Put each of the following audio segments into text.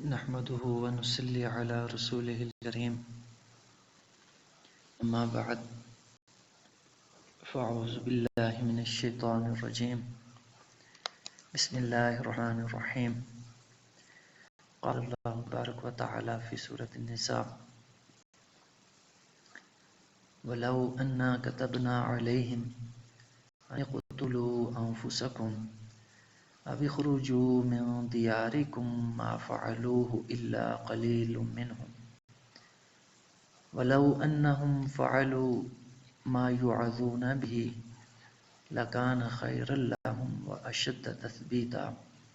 نحمده ونصلي على رسوله الكريم أما بعد فأعوذ بالله من الشيطان الرجيم بسم الله الرحمن الرحيم قال الله تبارك وتعالى في سورة النساء ولو أنا كتبنا عليهم أن يقتلوا أنفسكم أو اخرجوا من دياركم ما فعلوه إلا قليل منهم ولو أنهم فعلوا ما يوعظون به لكان خيرا لهم وأشد تثبيتا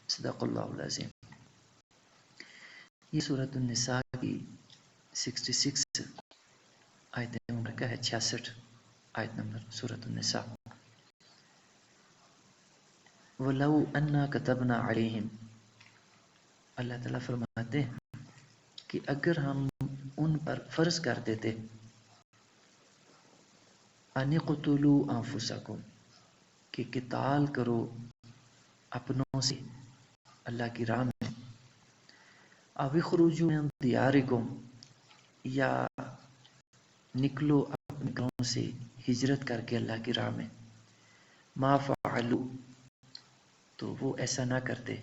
صدق اللہ العظیم۔ یہ سورۃ النساء کی 66 آیت مبارکہ ہے، 66 آیت نمبر سورۃ النساء۔ وَلَوْ أَنَّا كَتَبْنَا عَلَيْهِمْ، اللہ تعالیٰ فرماتے ہیں کہ اگر ہم ان پر فرض کر دیتے أَنِ اقْتُلُوا أَنفُسَكُمْ کہ قتال کرو اپنوں سے اللہ کی راہ میں، أَوْ اخْرُجُوا مِنْ دِيَارِكُمْ یا نکلو اپنے گھروں سے ہجرت کر کے اللہ کی راہ میں، مَا فَعَلُوا تو وہ ایسا نہ کرتے،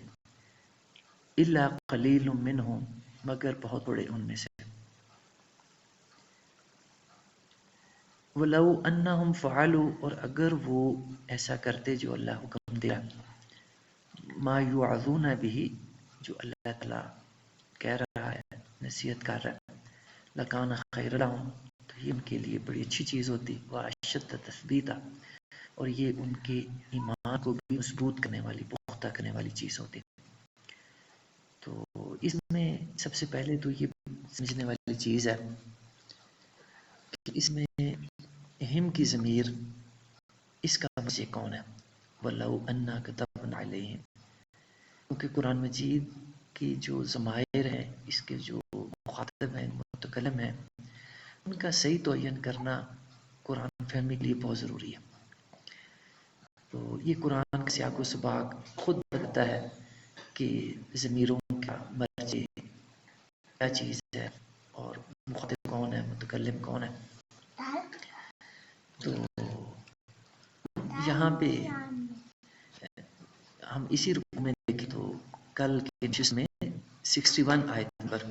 إِلَّا قَلِيلٌ مِّنْهُمْ مگر بہت بڑے ان میں سے، وَلَوْ أَنَّهُمْ فَعَلُوا اور اگر وہ ایسا کرتے جو اللہ حکم دیا، مَا يُوعَظُونَ بِهِ جو اللہ تعالیٰ کہہ رہا ہے، نصیحت کر رہا ہے، لَكَانَ خَيْرًا لَهُمْ تو یہ ان کے لیے بڑی اچھی چیز ہوتی، وَأَشَدَّ تَثْبِيتًا اور یہ ان کے ایمان کو بھی مضبوط کرنے والی، پختہ کرنے والی چیز ہوتی۔ تو اس میں سب سے پہلے تو یہ سمجھنے والی چیز ہے کہ اس میں ہم کی ضمیر اس کا مرجع کون ہے؟ وَلَوْ أَنَّا كَتَبْنَا عَلَيْهِمْ، کیونکہ قرآن مجید کی جو ضمائر ہیں، اس کے جو مخاطب ہیں، متکلم ہیں، ان کا صحیح تعین کرنا قرآن فہمی کے لیے بہت ضروری ہے۔ تو یہ قرآن کا سیاق و سباق خود بتاتا ہے کہ ضمیروں کا مرجع کیا چیز ہے اور مخاطب کون ہے، متکلم کون ہے۔ تو یہاں پہ ہم اسی رکوع میں دیکھیں تو کل کے جس میں 61 آیت نمبر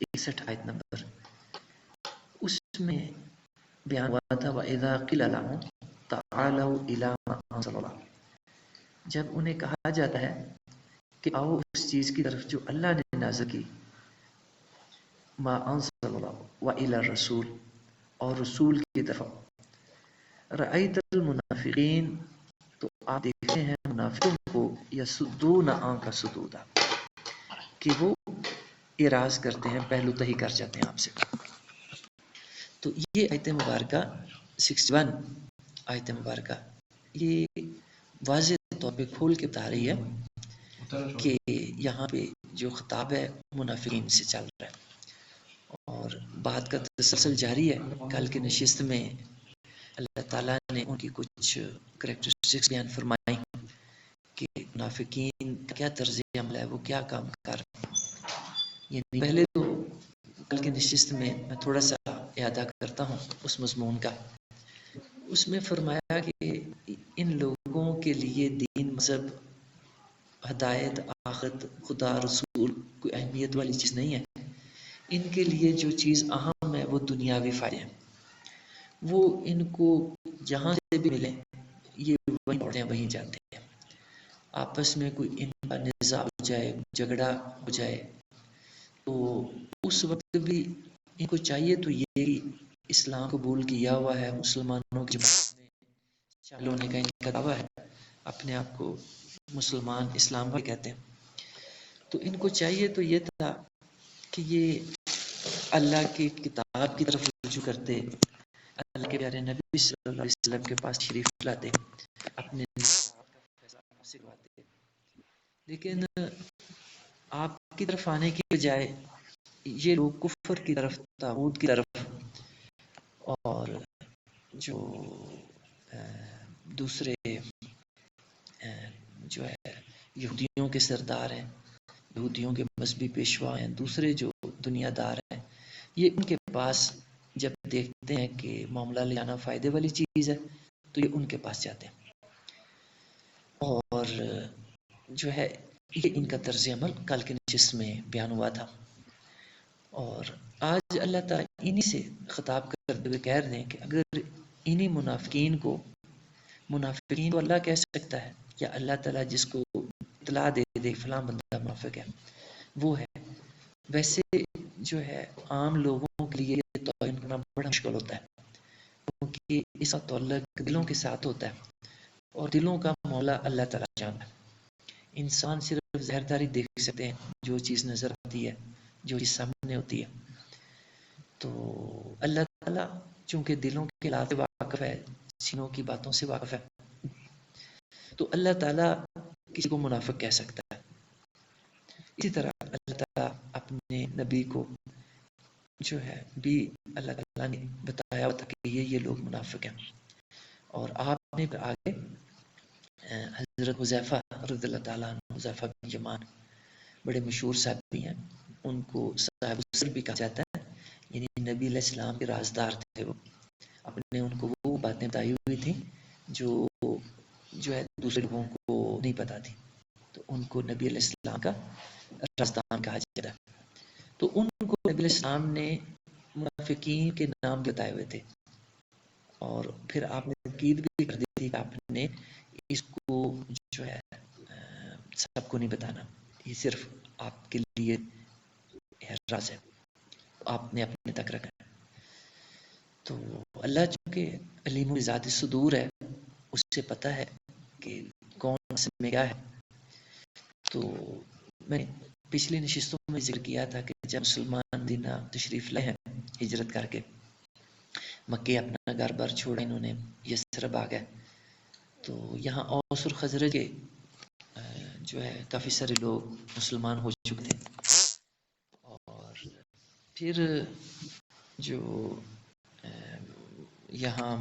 61 آیت نمبر اس میں بیان ہوا تھا، وَإِذَا قِيلَ لَهُمْ تَعَالَوْا إِلَىٰ مَا أَنزَلَ اللَّهُ، جب انہیں کہا جاتا ہے کہ آؤ اس چیز کی طرف جو اللہ نے نازل کی، ما انزل اللہ وإلى الرسول اور رسول کی طرف، رأیت المنافقین تو آپ دیکھتے ہیں منافقوں کو، یصدون عنک صدودا کہ وہ اعراض کرتے ہیں، پہلو تہی کر جاتے ہیں آپ سے۔ تو یہ آیت مبارکہ 61 آیت مبارکہ یہ واضح طور پہ کھول کے بتا رہی ہے کہ یہاں پہ جو خطاب ہے منافقین سے چل رہا ہے، اور بات کا تسلسل جاری ہے۔ کل کی نشست میں اللہ تعالیٰ نے ان کی کچھ کریکٹرسٹکس بیان فرمائی کہ منافقین کا کیا طرز عمل ہے، وہ کیا کام کر رہے ہیں۔ یعنی پہلے تو کل کی نشست میں تھوڑا سا اعادہ کرتا ہوں اس مضمون کا۔ اس میں فرمایا کہ ان لوگوں کے لیے دین، مذہب، ہدایت، آخرت، خدا، رسول کوئی اہمیت والی چیز نہیں ہے۔ ان کے لیے جو چیز اہم ہے وہ دنیاوی فائدے ہیں، وہ ان کو جہاں سے بھی ملیں یہ وہیں پڑھتے ہیں، وہیں جاتے ہیں۔ آپس میں کوئی ان کا نزاع ہو جائے، جھگڑا ہو جائے تو اس وقت بھی ان کو چاہیے تو یہ اسلام قبول کیا ہوا ہے، مسلمانوں کی جماعت میں شامل ہونے کا ان کا دعویٰ ہے، اپنے آپ کو مسلمان اسلام بھائی کہتے ہیں، تو ان کو چاہیے تو یہ تھا کہ یہ اللہ کی کتاب کی طرف رجوع کرتے، اللہ کے پیارے نبی صلی اللہ علیہ وسلم کے پاس تشریف لاتے، اپنے سکھواتے، لیکن آپ کی طرف آنے کی بجائے یہ لوگ کفر کی طرف، طاغوت کی طرف، اور جو دوسرے جو ہے یہودیوں کے سردار ہیں، یہودیوں کے مذہبی پیشوا ہیں، دوسرے جو دنیا دار ہیں، یہ ان کے پاس جب دیکھتے ہیں کہ معاملہ لے جانا فائدے والی چیز ہے تو یہ ان کے پاس جاتے ہیں، اور جو ہے یہ ان کا طرز عمل کل کے نشست میں بیان ہوا تھا. اور آج اللہ تعالیٰ انہی سے خطاب کرتے ہوئے کہہ رہے ہیں کہ اگر انہی منافقین کو اللہ کہہ سکتا ہے، یا اللہ تعالیٰ جس کو اطلاع دے دے فلاں بندہ منافق ہے وہ ہے. ویسے جو ہے عام لوگوں کے لیے یہ تعین کرنا بڑا مشکل ہوتا ہے، کیونکہ اس کا تعلق دلوں کے ساتھ ہوتا ہے، اور دلوں کا معاملہ اللہ تعالیٰ جانتا ہے. انسان صرف ظاہرداری دیکھ سکتے ہیں، جو چیز نظر آتی ہے، جو چیز سامنے ہوتی ہے. تو اللہ تعالیٰ چونکہ دلوں کے حالات سے واقف ہے، سینوں کی باتوں سے واقف ہے، تو اللہ تعالیٰ کسی کو منافق کہہ سکتا ہے. اسی طرح اللہ تعالیٰ اپنے نبی کو جو ہے بھی اللہ تعالیٰ نے بتایا تھا کہ یہ لوگ منافق ہیں. اور آپ نے آگے حضرت حذیفہ رضی اللہ تعالیٰ عنہ، حذیفہ بن یمان بڑے مشہور صحابی ہیں، ان کو صاحب السر بھی کہا جاتا ہے، یعنی نبی علیہ السلام کے رازدار تھے. وہ اپنے ان کو وہ باتیں بتائی ہوئی تھیں جو ہے دوسرے لوگوں کو نہیں پتا تھی، تو ان کو نبی علیہ السلام کا رازدار کہا جاتا ہے. تو ان کو نبی علیہ السلام نے منافقین کے نام بتائے ہوئے تھے، اور پھر آپ نے تاکید بھی کر دی تھی کہ آپ نے اس کو جو ہے سب کو نہیں بتانا، یہ صرف آپ کے لیے راز ہے، آپ نے اپنے تک رکھا ہے. تو اللہ چونکہ علیم ذات صدور ہے، اس سے پتہ ہے کہ کون سے میں کیا ہے. تو میں پچھلی نشستوں میں ذکر کیا تھا کہ جب مسلمان مدینہ تشریف لائے ہیں ہجرت کر کے، مکے اپنا گھر بار چھوڑا، انہوں نے یثرب آ گئے، تو یہاں اوس اور خزرج کے جو ہے کافی سارے لوگ مسلمان ہو چکے تھے. اور پھر جو یہاں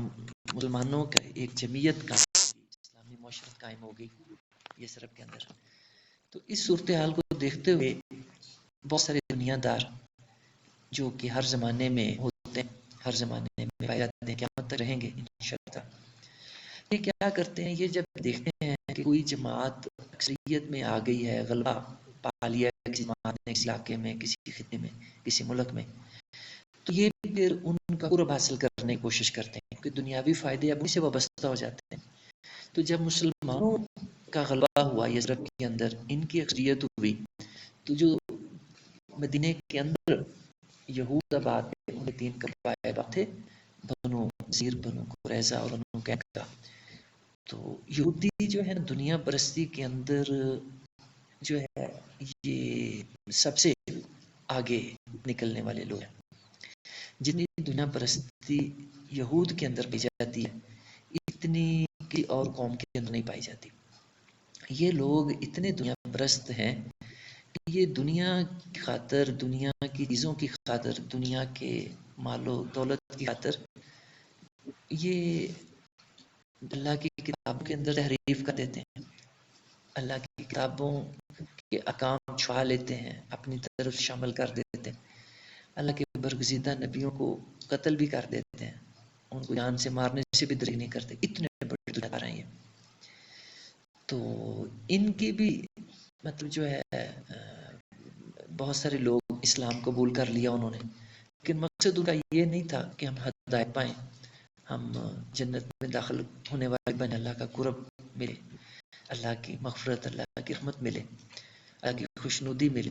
مسلمانوں کا ایک جمعیت کا اسلامی معاشرت قائم ہو گئی یثرب کے اندر. تو اس صورتحال کو دیکھتے ہوئے بہت سارے دنیا دار جو کہ ہر زمانے میں ہوتے ہیں، ہر زمانے میں پائے جاتے ہیں، قیامت تک رہیں گے انشاءاللہ، یہ کیا کرتے ہیں، یہ جب دیکھتے ہیں کہ کوئی جماعت اکثریت میں آ گئی ہے، غلبہ پا لیا ہے کسی جماعت نے، کسی علاقے میں، کسی خطے میں، کسی ملک میں، تو یہ پھر ان کا قرب حاصل کرنے کی کوشش کرتے ہیں کہ دنیاوی فائدے اب ان سے وابستہ ہو جاتے ہیں. تو جب مسلمانوں کا غلبہ ہوا یثرب کے اندر، ان کی اکثریت ہوئی، تو جو مدینے کے اندر یہود آباد تھے، ان کے 3 قبائل تھے، بنو نذیر، بنو قریظہ اور بنو قینقاع. تو یہودی جو ہے دنیا پرستی کے اندر جو ہے یہ سب سے آگے نکلنے والے لوگ ہیں. جتنی دنیا پرستی یہود کے اندر پائی جاتی ہے، اتنی کسی اور قوم کے اندر نہیں پائی جاتی. یہ لوگ اتنے دنیا پرست ہیں کہ یہ دنیا کی خاطر، دنیا کی چیزوں کی خاطر، دنیا کے مال و دولت کی خاطر یہ اللہ کی کتاب کے اندر تحریف کر دیتے ہیں، اللہ کی کتابوں کے احکام چھپا لیتے ہیں، اپنی طرف شامل کر دیتے ہیں، اللہ کے برگزیدہ نبیوں کو قتل بھی کر دیتے ہیں، ان کو جان سے مارنے سے بھی دریغ نہیں کرتے. اتنے بڑے دنیا رہے ہیں. تو ان کی بھی مطلب جو ہے بہت سارے لوگ اسلام قبول کر لیا انہوں نے، لیکن مقصد ان کا یہ نہیں تھا کہ ہم ہدایت پائیں، ہم جنت میں داخل ہونے والے بن، اللہ کا قرب ملے، اللہ کی مغفرت، اللہ کی رحمت ملے، اللہ کی خوشنودی ملے.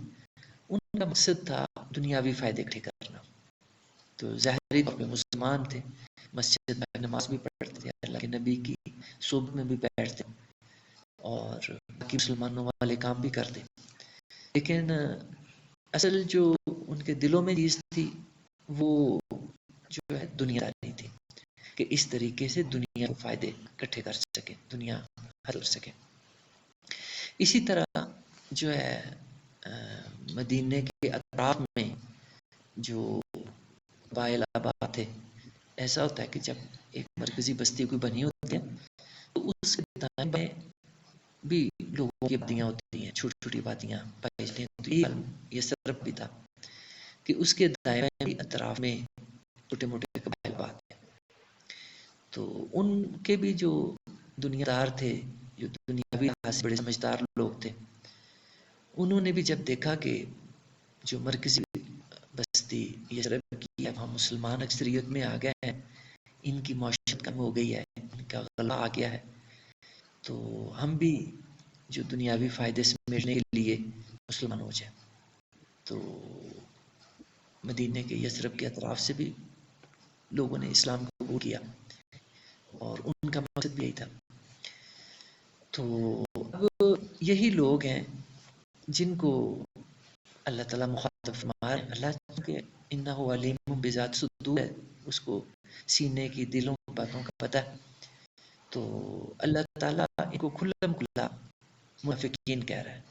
ان کا مقصد تھا دنیاوی فائدے اکٹھے کرنا. تو ظاہری طور پہ مسلمان تھے، مسجد میں نماز بھی پڑھتے تھے، اللہ کے نبی کی صحبت میں بھی بیٹھتے اور باقی مسلمانوں والے کام بھی کرتے، لیکن اصل جو ان کے دلوں میں چیز تھی وہ جو ہے دنیا داری تھی، کہ اس طریقے سے دنیا کے فائدے اکٹھے کر سکے، دنیا حاصل کر سکے. اسی طرح جو ہے مدینے کے اطراف میں جو قبائل آباد تھے، ایسا ہوتا ہے کہ جب ایک مرکزی بستی کوئی بنی ہوتی ہے تو اس کے دائیں بائیں بھی لوگوں کی باتیاں ہوتی ہیں، چھوٹی چھوٹی باتیاں پائی جاتی ہیں. تو یہ صرف بھی تھا کہ اس کے دائرے بھی اطراف میں چھوٹے موٹے قبائل بات ہیں. تو ان کے بھی جو دنیا دار تھے، جو دنیاوی لحاظ سے بڑے سمجھدار لوگ تھے، انہوں نے بھی جب دیکھا کہ جو مرکزی بستی یثرب کی اب ہم مسلمان اکثریت میں آ گئے ہیں، ان کی معاشرت کم ہو گئی ہے، ان کا غلہ آ گیا ہے، تو ہم بھی جو دنیاوی فائدے سمیٹنے کے لیے مسلمان ہو جائیں. تو مدینے کے یثرب کے اطراف سے بھی لوگوں نے اسلام کو قبول کیا اور ان کا مقصد بھی یہی تھا. تو اب یہی لوگ ہیں جن کو اللہ تعالیٰ مخاطب فرما رہے ہیں. اللہ کے انہ علیم بذات صدور ہے، اس کو سینے کی دلوں کی باتوں کا پتہ ہے. تو اللہ تعالیٰ ان کو کھلم کھلا منافقین کہہ رہا ہے.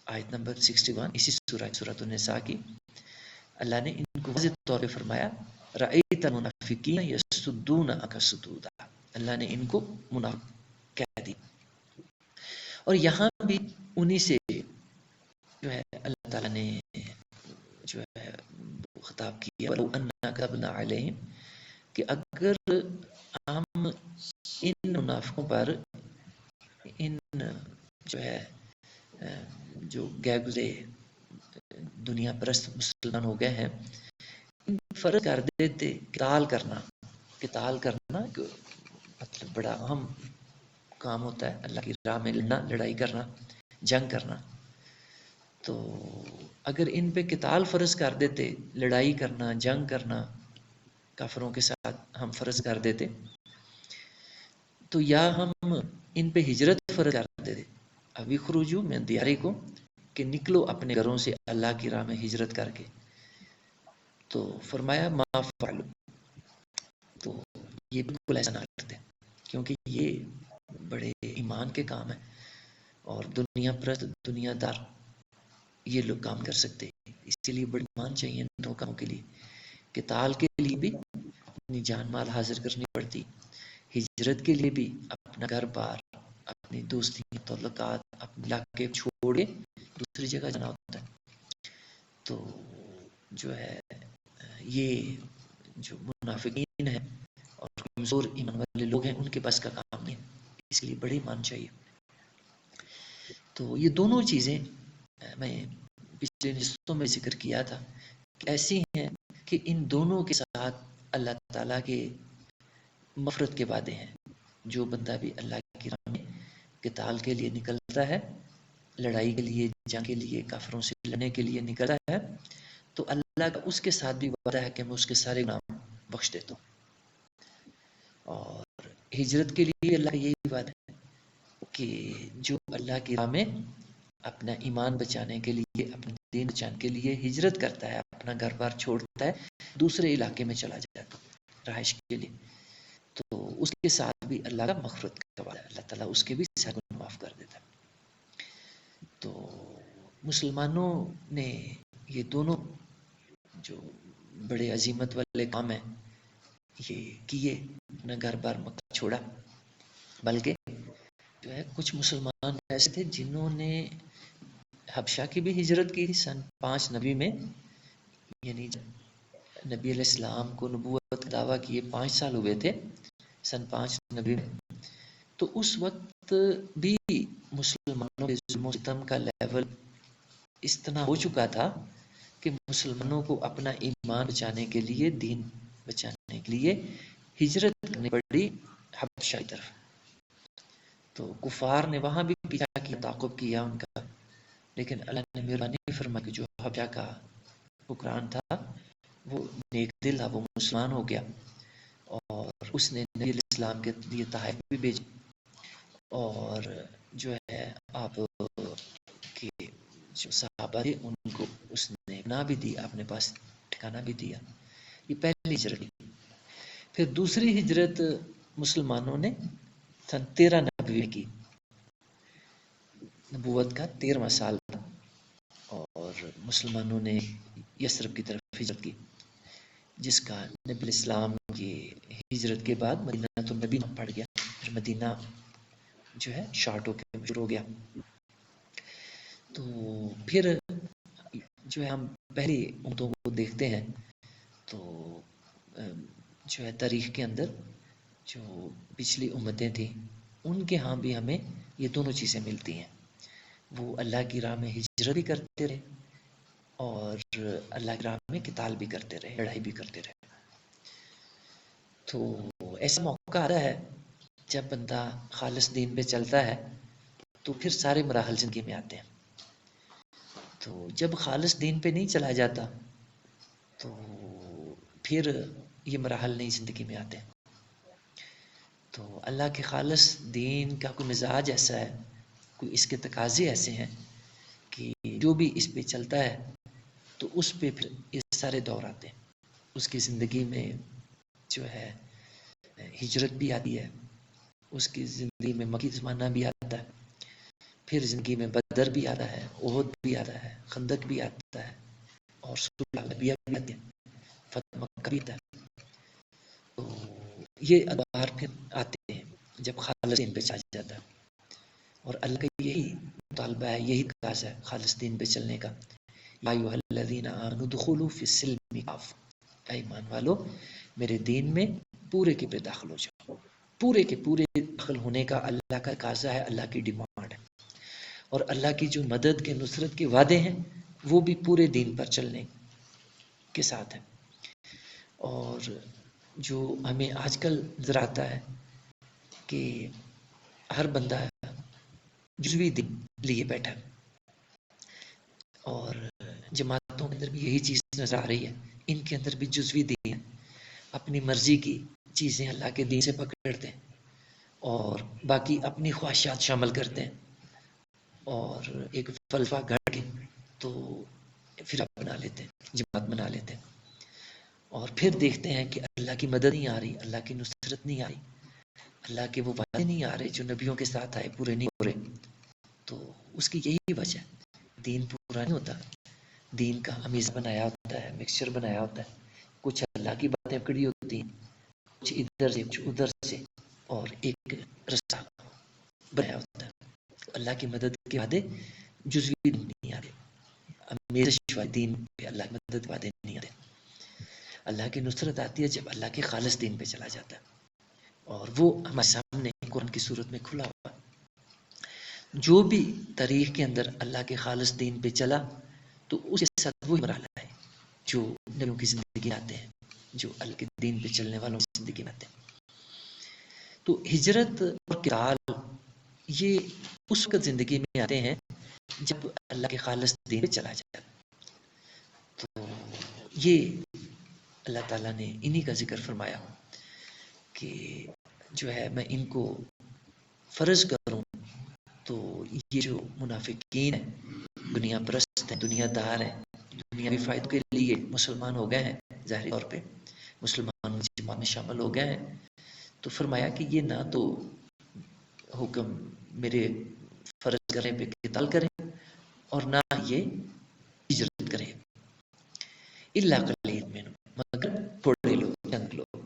آیت نمبر 61 اسی سورۃ النساء کی اللہ نے ان کو واضح طور پہ فرمایا رأیت المنافقین یصدون عنک صدودا. اللہ نے ان کو منافق کہہ دی. اور یہاں بھی انہی سے جو ہے اللہ تعالیٰ نے جو ہے خطاب کیا وَلَوْ أَنَّا كَتَبْنَا عَلَيْهِمْ کہ اگر ہم ان منافقوں پر ان جو ہے جو گئے گزرے دنیا پرست مسلمان ہو گئے ہیں، ان فرض کر دیتے قتال کرنا مطلب بڑا اہم کام ہوتا ہے اللہ کی راہ میں لڑنا، لڑائی کرنا، جنگ کرنا. تو اگر ان پہ قتال فرض کر دیتے، لڑائی کرنا، جنگ کرنا کافروں کے ساتھ ہم فرض کر دیتے، تو یا ہم ان پہ ہجرت فرض کر دیتے. ابھی خروجو من دیارکم کہ نکلو اپنے گھروں سے اللہ کی راہ میں ہجرت کر کے. تو فرمایا ما فعلوا، تو یہ بالکل ایسا نہ کرتے کیونکہ یہ بڑے ایمان کے کام ہیں اور دنیا پرست دنیا دار یہ لوگ کام کر سکتے ہیں. اسی لیے بڑی ایمان چاہیے ان دو کاموں کے لیے. قتال کے لیے بھی اپنی جان مال حاضر کرنی پڑتی، ہجرت کے لیے بھی اپنا گھر بار، اپنی دوستی تعلقات، اپنے علاقے چھوڑ کے دوسری جگہ جانا ہوتا ہے. تو جو ہے یہ جو منافقین ہیں اور کمزور ایمان والے لوگ ہیں، ان کے بس کا کام نہیں، اس لیے بڑی ایمان چاہیے. تو یہ دونوں چیزیں میں پچھلے نصفتوں میں ذکر کیا تھا کہ ایسی ہیں کہ ان دونوں کے ساتھ اللہ تعالیٰ کے مغفرت کے وعدے ہیں. جو بندہ بھی اللہ کی راہ میں قتال کے لیے نکلتا ہے، لڑائی کے لیے، جنگ کے لیے، کافروں سے لڑنے کے لیے نکلتا ہے، تو اللہ کا اس کے ساتھ بھی وعدہ ہے کہ میں اس کے سارے گناہ بخش دیتا ہوں. اور ہجرت کے لیے اللہ کا یہی وعدہ ہے کہ جو اللہ کی راہ میں اپنا ایمان بچانے کے لیے، اپنے دین بچانے کے لیے ہجرت کرتا ہے، اپنا گھر بار چھوڑتا ہے، دوسرے علاقے میں چلا جاتا ہے رہائش کے لیے، تو اس کے ساتھ بھی اللہ کا مغفرت کا وعدہ ہے. اللہ تعالیٰ اس کے بھی سارے گناہ معاف کر دیتا ہے. تو مسلمانوں نے یہ دونوں جو بڑے عظیمت والے کام ہیں یہ کیے، اپنا گھر بار مکہ چھوڑا. بلکہ جو ہے کچھ مسلمان ایسے تھے جنہوں نے حبشہ کی بھی ہجرت کی سن 5 نبی میں، یعنی نبی علیہ السلام کو نبوت کا دعویٰ کیے 5 سال ہوئے تھے سن 5 نبی میں. تو اس وقت بھی مسلمانوں کے ظلم و ستم کا لیول اس طرح ہو چکا تھا کہ مسلمانوں کو اپنا ایمان بچانے کے لیے، دین بچانے کے لیے ہجرت کرنی پڑی حبشہ کی طرف. تو کفار نے وہاں بھی پیچھا کیا، تعاقب کیا ان کا، لیکن اللہ نے مہربانی فرمائی کہ جو حبشہ کا حکمران تھا وہ نیک دل تھا، وہ مسلمان ہو گیا اور اس نے نبی علیہ السلام کے لیے تحائف بھی بھیجی اور جو ہے آپ کے جو صحابہ تھے ان کو اس نے پناہ بھی دی، اپنے پاس ٹھکانہ بھی دیا. یہ پہلی ہجرت. پھر دوسری ہجرت مسلمانوں نے سن 13 نبوی میں کی. نبوت کا 13واں سال تھا اور مسلمانوں نے یثرب کی طرف ہجرت کی، جس کا نبی علیہ السلام کی ہجرت کے بعد مدینہ النبی پڑ گیا. پھر مدینہ جو ہے شارٹ ہو کے مشہور ہو گیا. تو پھر جو ہے ہم پہلی امتوں کو دیکھتے ہیں تو جو ہے تاریخ کے اندر جو پچھلی امتیں تھیں ان کے ہاں بھی ہمیں یہ دونوں چیزیں ملتی ہیں. وہ اللہ کی راہ میں ہجرت بھی کرتے رہے اور اللہ کی راہ میں قتال بھی کرتے رہے، لڑائی بھی کرتے رہے. تو ایسا موقع آتا ہے جب بندہ خالص دین پہ چلتا ہے تو پھر سارے مراحل زندگی میں آتے ہیں. تو جب خالص دین پہ نہیں چلا جاتا تو پھر یہ مراحل نئی زندگی میں آتے ہیں. تو اللہ کے خالص دین کا کوئی مزاج ایسا ہے، کوئی اس کے تقاضے ایسے ہیں کہ جو بھی اس پہ چلتا ہے تو اس پہ پھر یہ سارے دور آتے ہیں. اس کی زندگی میں جو ہے ہجرت بھی آتی ہے، اس کی زندگی میں مکی زمانہ بھی آتا ہے، پھر زندگی میں بدر بھی آتا ہے، احد بھی آتا ہے، خندق بھی آتا ہے اور صلح حدیبیہ بھی آتی ہے، فتح مکہ بھی آتا ہے. تو یہ ادوار پھر آتے ہیں جب خالص دین پہ چلا جاتا ہے. اور اللہ کا یہی مطالبہ ہے، یہی تقاضا ہے خالص دین پہ چلنے کا. یا ایھا الذین آمنوا ادخلوا فی السلم کافہ، اے ایمان والو میرے دین میں پورے کے پورے داخل ہو جاؤ. پورے کے پورے داخل ہونے کا اللہ کا تقاضا ہے، اللہ کی ڈیمانڈ ہے. اور اللہ کی جو مدد کے نصرت کے وعدے ہیں وہ بھی پورے دین پر چلنے کے ساتھ ہیں. اور جو ہمیں آج کل نظر آتا ہے کہ ہر بندہ جزوی دین لیے بیٹھا ہے، اور جماعتوں کے اندر بھی یہی چیز نظر آ رہی ہے. ان کے اندر بھی جزوی دین، اپنی مرضی کی چیزیں اللہ کے دین سے پکڑتے ہیں اور باقی اپنی خواہشات شامل کرتے ہیں اور ایک فلسفہ گھڑ کے تو پھر بنا لیتے ہیں، جماعت بنا لیتے ہیں. اور پھر دیکھتے ہیں کہ اللہ کی مدد نہیں آ رہی، اللہ کی نصرت نہیں آ رہی، اللہ کے وہ وعدے نہیں آ رہے جو نبیوں کے ساتھ آئے پورے نہیں ہو رہے. تو اس کی یہی وجہ ہے، دین پورا نہیں ہوتا. دین کا امیز بنایا ہوتا ہے، مکسچر بنایا ہوتا ہے، کچھ اللہ کی باتیں پکڑی ہوتی ہیں، کچھ ادھر سے کچھ ادھر سے، اور ایک رستہ بنایا ہوتا ہے. اللہ کی مدد کے وعدے جزوی نہیں آتے، امیزش والے دین پہ اللہ کی مدد وعدے نہیں آتے. اللہ کی نصرت آتی ہے جب اللہ کے خالص دین پہ چلا جاتا ہے، اور وہ ہمارے سامنے قرآن کی صورت میں کھلا ہوا. جو بھی تاریخ کے اندر اللہ کے خالص دین پہ چلا تو اس کے ساتھ وہی مرحلہ ہے جو نبیوں کی زندگی میں آتے ہیں، جو اللہ کے دین پہ چلنے والوں کی زندگی میں آتے ہیں. تو ہجرت اور قتال یہ اس وقت زندگی میں آتے ہیں جب اللہ کے خالص دین پہ چلا جاتا. تو یہ اللہ تعالیٰ نے انہی کا ذکر فرمایا کہ جو ہے میں ان کو فرض کروں تو یہ جو منافقین ہیں، دنیا پرست ہیں، دنیا دار ہیں، دنیاوی فائدوں کے لیے مسلمان ہو گئے ہیں، ظاہری طور پہ مسلمان جماعت میں شامل ہو گئے ہیں. تو فرمایا کہ یہ نہ تو حکم میرے فرض کرنے پہ قتال کریں اور نہ یہ ہجرت کریں، الا قلیل منہم، مگر تھوڑے لوگ، چند لوگ.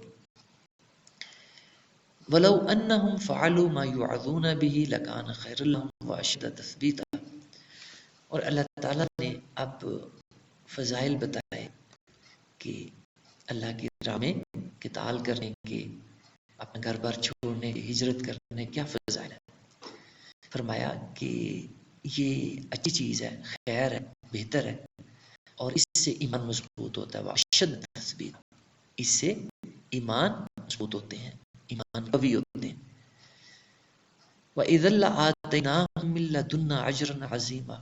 ولو انہم فعلوا ما یوعظون به لکان خیرا لہم واشد تثبیتا. اور اللہ تعالیٰ نے اب فضائل بتائے کہ اللہ کی راہ میں قتال کرنے کے، اپنا گھر بار چھوڑنے کے، ہجرت کرنے کیا فضائل ہے. فرمایا کہ یہ اچھی چیز ہے، خیر ہے، بہتر ہے، اور اس سے ایمان مضبوط ہوتا ہے. واشد تثبیت، اس سے ایمان مضبوط ہوتے ہیں، ایمان قوی ہوتے ہیں. وَإِذًا لَآتَيْنَاهُم مِّن لَّدُنَّا أَجْرًا عَظِيمًا،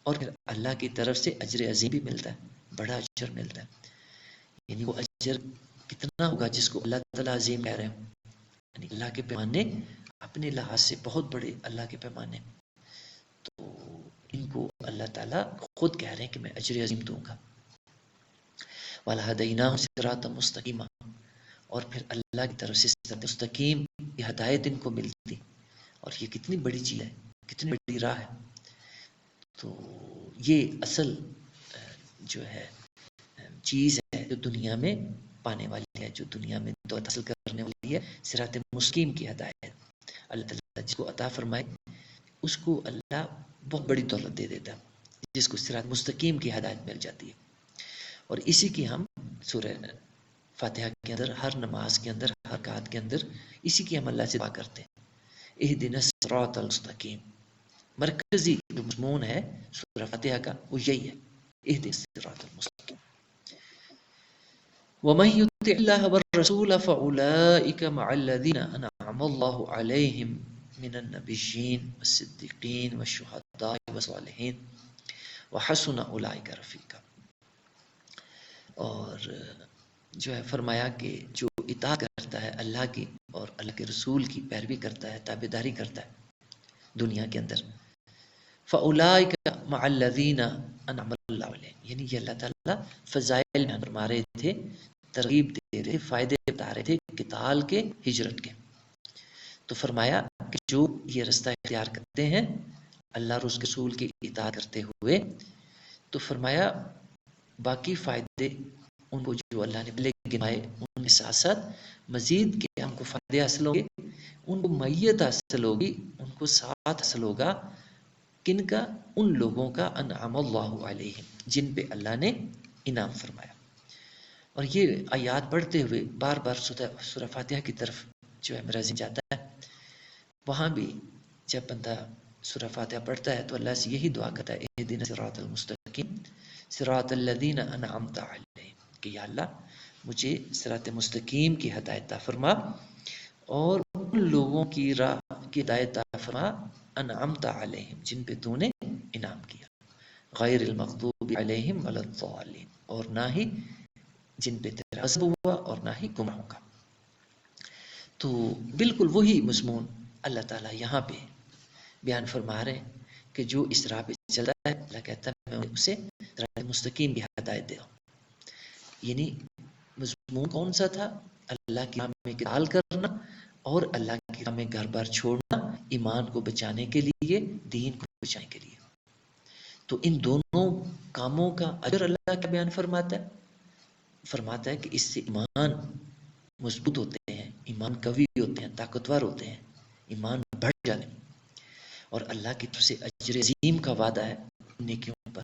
اور پھر اللہ کی طرف سے اجر عظیم بھی ملتا ہے، بڑا اجر ملتا ہے. یعنی وہ اجر کتنا ہوگا جس کو اللہ تعالیٰ عظیم کہہ رہے ہیں، یعنی اللہ کے پیمانے اپنے لحاظ سے بہت بڑے اللہ کے پیمانے. تو ان کو اللہ تعالیٰ خود کہہ رہے ہیں کہ میں اجر عظیم دوں گا. وَلَهَدَيْنَاهُمْ صِرَاطًا مُسْتَقِيمًا، اور پھر اللہ کی طرف سے صراط مستقیم یہ ہدایت ان کو ملتی. اور یہ کتنی بڑی چیز ہے، کتنی بڑی راہ ہے. تو یہ اصل جو ہے چیز ہے جو دنیا میں پانے والی ہے، جو دنیا میں دولت حاصل کرنے والی ہے، صراط مستقیم کی ہدایت. اللہ تعالیٰ جس کو عطا فرمائے اس کو اللہ بہت بڑی دولت دے دیتا ہے، جس کو صراط مستقیم کی ہدایت مل جاتی ہے. اور اسی کی ہم سورہ فاتحہ کے اندر، ہر نماز کے اندر، ہر رکعت کے اندر اسی کی ہم اللہ سے دعا کرتے ہیں، اہدنا الصراط المستقیم. مرکزی جو مضمون ہے سورہ فاتحہ کا وہ یہی ہے، اہدنا الصراط المستقیم. وَمَن يُطِعِ اللَّهَ وَالرَّسُولَ فَأُولَٰئِكَ مَعَ الَّذِينَ أَنْعَمَ اللَّهُ عَلَيْهِم مِّنَ النَّبِيِّينَ وَالصِّدِّيقِينَ وَالشُّهَدَاءِ وَالصَّالِحِينَ وَحَسُنَ أُولَٰئِكَ رَفِيقًا. اور جو ہے فرمایا کہ جو اطاعت کرتا ہے اللہ کی اور اللہ کے رسول کی پیروی کرتا ہے، تابعداری کرتا ہے دنیا کے اندر، فَأُولَٰئِكَ مَعَ الَّذِينَ أَنْعَمَ اللَّهُ عَلَيْهِمْ، یعنی یہ اللہ تعالیٰ فضائل میں فرما رہے تھے، ترغیب دے رہے، فائدے بتا رہے تھے قتال کے، ہجرت کے. تو فرمایا کہ جو یہ رستہ اختیار کرتے ہیں اللہ اور اس کے رسول کی اطاعت کرتے ہوئے، تو فرمایا باقی فائدے ان کو جو اللہ نے پہلے گنائے ان کے ساتھ ساتھ مزید کے ہم کو فائدے حاصل ہوں گے، ان کو میت حاصل ہوگی، ان کو ساتھ حاصل ہوگا. کن کا؟ ان لوگوں کا انعم اللہ علیہم، جن پہ اللہ نے انعام فرمایا. اور یہ آیات پڑھتے ہوئے بار بار سورہ فاتحہ کی طرف جو ہے میرا ذہن جاتا ہے. وہاں بھی جب بندہ سورہ فاتحہ پڑھتا ہے تو اللہ سے یہی دعا کرتا ہے، اہدنا الصراط المستقیم صراط الذین انعمت علیہم، کہ یا اللہ مجھے صراط مستقیم کی ہدایت عطا فرما اور ان لوگوں کی راہ کی ہدایت عطا فرما انعمت علیہم، جن پہ تو نے انعام کیا، غیر المغضوب علیہم ولا الضالین، اور نہ ہی جن پہ تیرا غضب ہوا اور نہ ہی گمراہوں کا. تو بالکل وہی مضمون اللہ تعالیٰ یہاں پہ بیان فرما رہے ہیں کہ جو اس راہ پہ چل رہا ہے اللہ کہتا ہے میں اسے صراط مستقیم کی ہدایت دے رہا ہوں. یعنی مضمون کون سا تھا؟ اللہ کی راہ میں قتال کرنا اور اللہ کی راہ میں گھر بار چھوڑنا، ایمان کو بچانے کے لیے، دین کو بچانے کے لیے. تو ان دونوں کاموں کا اجر اللہ کا بیان فرماتا ہے کہ اس سے ایمان مضبوط ہوتے ہیں، ایمان قوی ہوتے ہیں، طاقتور ہوتے ہیں، ایمان بڑھ جاتے ہیں. اور اللہ کی طرف سے اجر عظیم کا وعدہ ہے نیکیوں پر،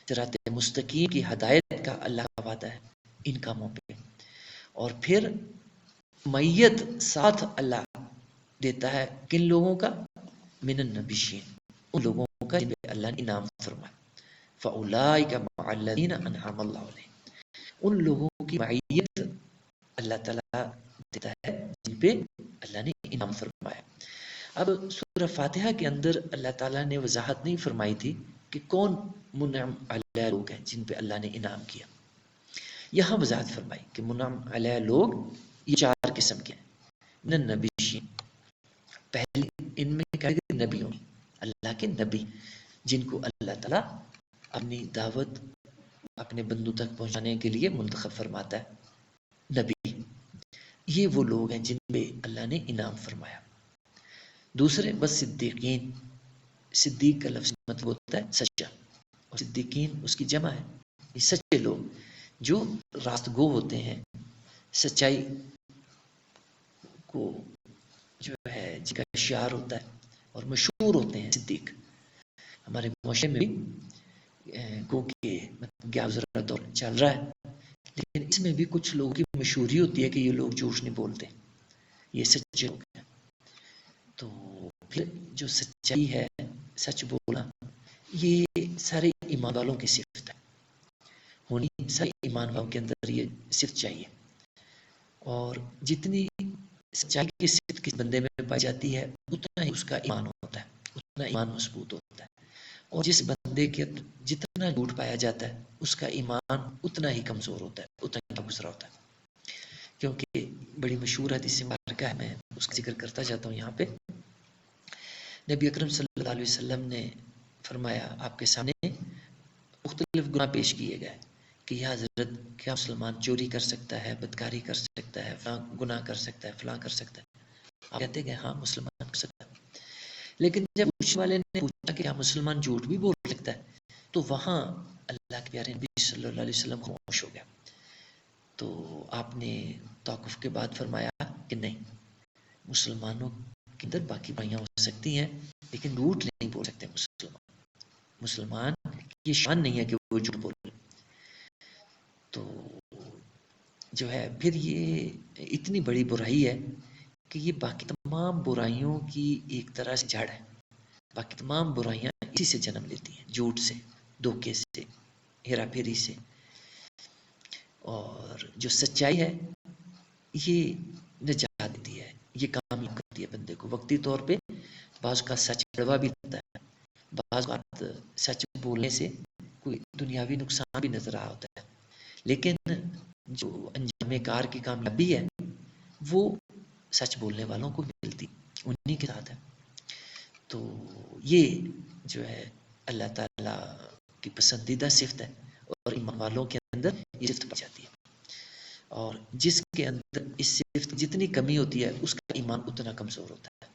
صراط مستقیم کی ہدایت کا اللہ کا وعدہ ہے ان کاموں پہ. اور پھر میت ساتھ اللہ دیتا ہے کن لوگوں کا؟ من النبیین، ان لوگوں کا جن پہ اللہ نے انعام فرمایا. فَأُولَٰئِكَ مَعَ الَّذِينَ أَنْعَمَ اللَّهُ عَلَيْهِمْ، ان لوگوں کی معیت اللہ تعالیٰ دیتا ہے جن پہ اللہ نے انعام فرمایا. اب سورہ فاتحہ کے اندر اللہ تعالیٰ نے وضاحت نہیں فرمائی تھی کہ کون منعم علیہ لوگ ہیں جن پہ اللہ نے انعام کیا. یہاں وضاحت فرمائی کہ منعم علیہ لوگ یہ 4 قسم کے ہیں. من النبیین، پہلی ان میں کہا نبیوں، اللہ کے نبی جن کو اللہ تعالیٰ اپنی دعوت اپنے بندوں تک پہنچانے کے لیے منتخب فرماتا ہے نبی. یہ وہ لوگ ہیں جن پہ اللہ نے انعام فرمایا. دوسرے بس صدیقین، صدیق کا لفظ مطلب ہوتا ہے سچا، اور صدیقین اس کی جمع ہے. یہ سچے لوگ جو راست گو ہوتے ہیں، سچائی کو جو ہے جن کا شعار ہوتا ہے اور مشہور ہوتے ہیں صدیق. ہمارے معاشرے میں بھی گو کہ گیا گزرا دور چل رہا ہے، لیکن اس میں بھی کچھ لوگوں کی مشہوری ہوتی ہے کہ یہ لوگ جھوٹ نہیں بولتے، یہ سچے لوگ ہیں. تو پھر جو سچائی ہے، سچ بولنا، یہ سارے ایمان والوں کی صفت ہے ہونی، سارے ایمان والوں کے اندر یہ صفت چاہیے. اور جتنی سچائی کی صفت کس بندے میں پائی جاتی ہے اتنا ہی اس کا ایمان ہوتا ہے، اتنا ایمان مضبوط ہوتا ہے. اور جس بندے کے جتنا جھوٹ پایا جاتا ہے اس کا ایمان اتنا ہی کمزور ہوتا ہے، اتنا ہی گزرا ہوتا ہے. کیونکہ بڑی مشہور حدیث مبارکہ ہے، میں اس کا ذکر کرتا جاتا ہوں یہاں پہ. نبی اکرم صلی اللہ علیہ وسلم نے فرمایا آپ کے سامنے مختلف گناہ پیش کیے گئے کہ یا حضرت کیا مسلمان چوری کر سکتا ہے، بدکاری کر سکتا ہے، فلاں گناہ کر سکتا ہے، فلاں کر سکتا ہے؟ آپ کہتے ہیں ہاں مسلمان کر سکتا ہے. لیکن جب پوچھنے والے نے پوچھا کہ کیا مسلمان جھوٹ بھی بول سکتا ہے، تو وہاں اللہ کے پیارے نبی صلی اللہ علیہ وسلم خاموش ہو گیا. تو آپ نے توقف کے بعد فرمایا کہ نہیں، مسلمانوں کے اندر باقی برائیاں ہو سکتی ہیں لیکن جھوٹ نہیں بول سکتے مسلمان یہ شان نہیں ہے کہ وہ جھوٹ بولے. تو جو ہے پھر یہ اتنی بڑی برائی ہے کہ یہ باقی تمام برائیوں کی ایک طرح سے جڑ ہے. باقی تمام برائیاں اسی سے جنم لیتی ہیں، جھوٹ سے، دھوکے سے، ہیرا پھیری سے. اور جو سچائی ہے یہ نجات دیتی ہے، یہ کامیاب کرتی ہے بندے کو. وقتی طور پہ بعض کا سچ کڑوا بھی ہوتا ہے، بعض بات سچ بولنے سے کوئی دنیاوی نقصان بھی نظر آ ہوتا ہے، لیکن جو انجام کار کی کامیابی ہے وہ سچ بولنے والوں کو ملتی، انہی کے ساتھ ہے. تو یہ جو ہے اللہ تعالیٰ کی پسندیدہ صفت ہے اور ایمان والوں کے اندر یہ صفت پائی جاتی ہے. اور جس کے اندر اس صفت جتنی کمی ہوتی ہے اس کا ایمان اتنا کمزور ہوتا ہے.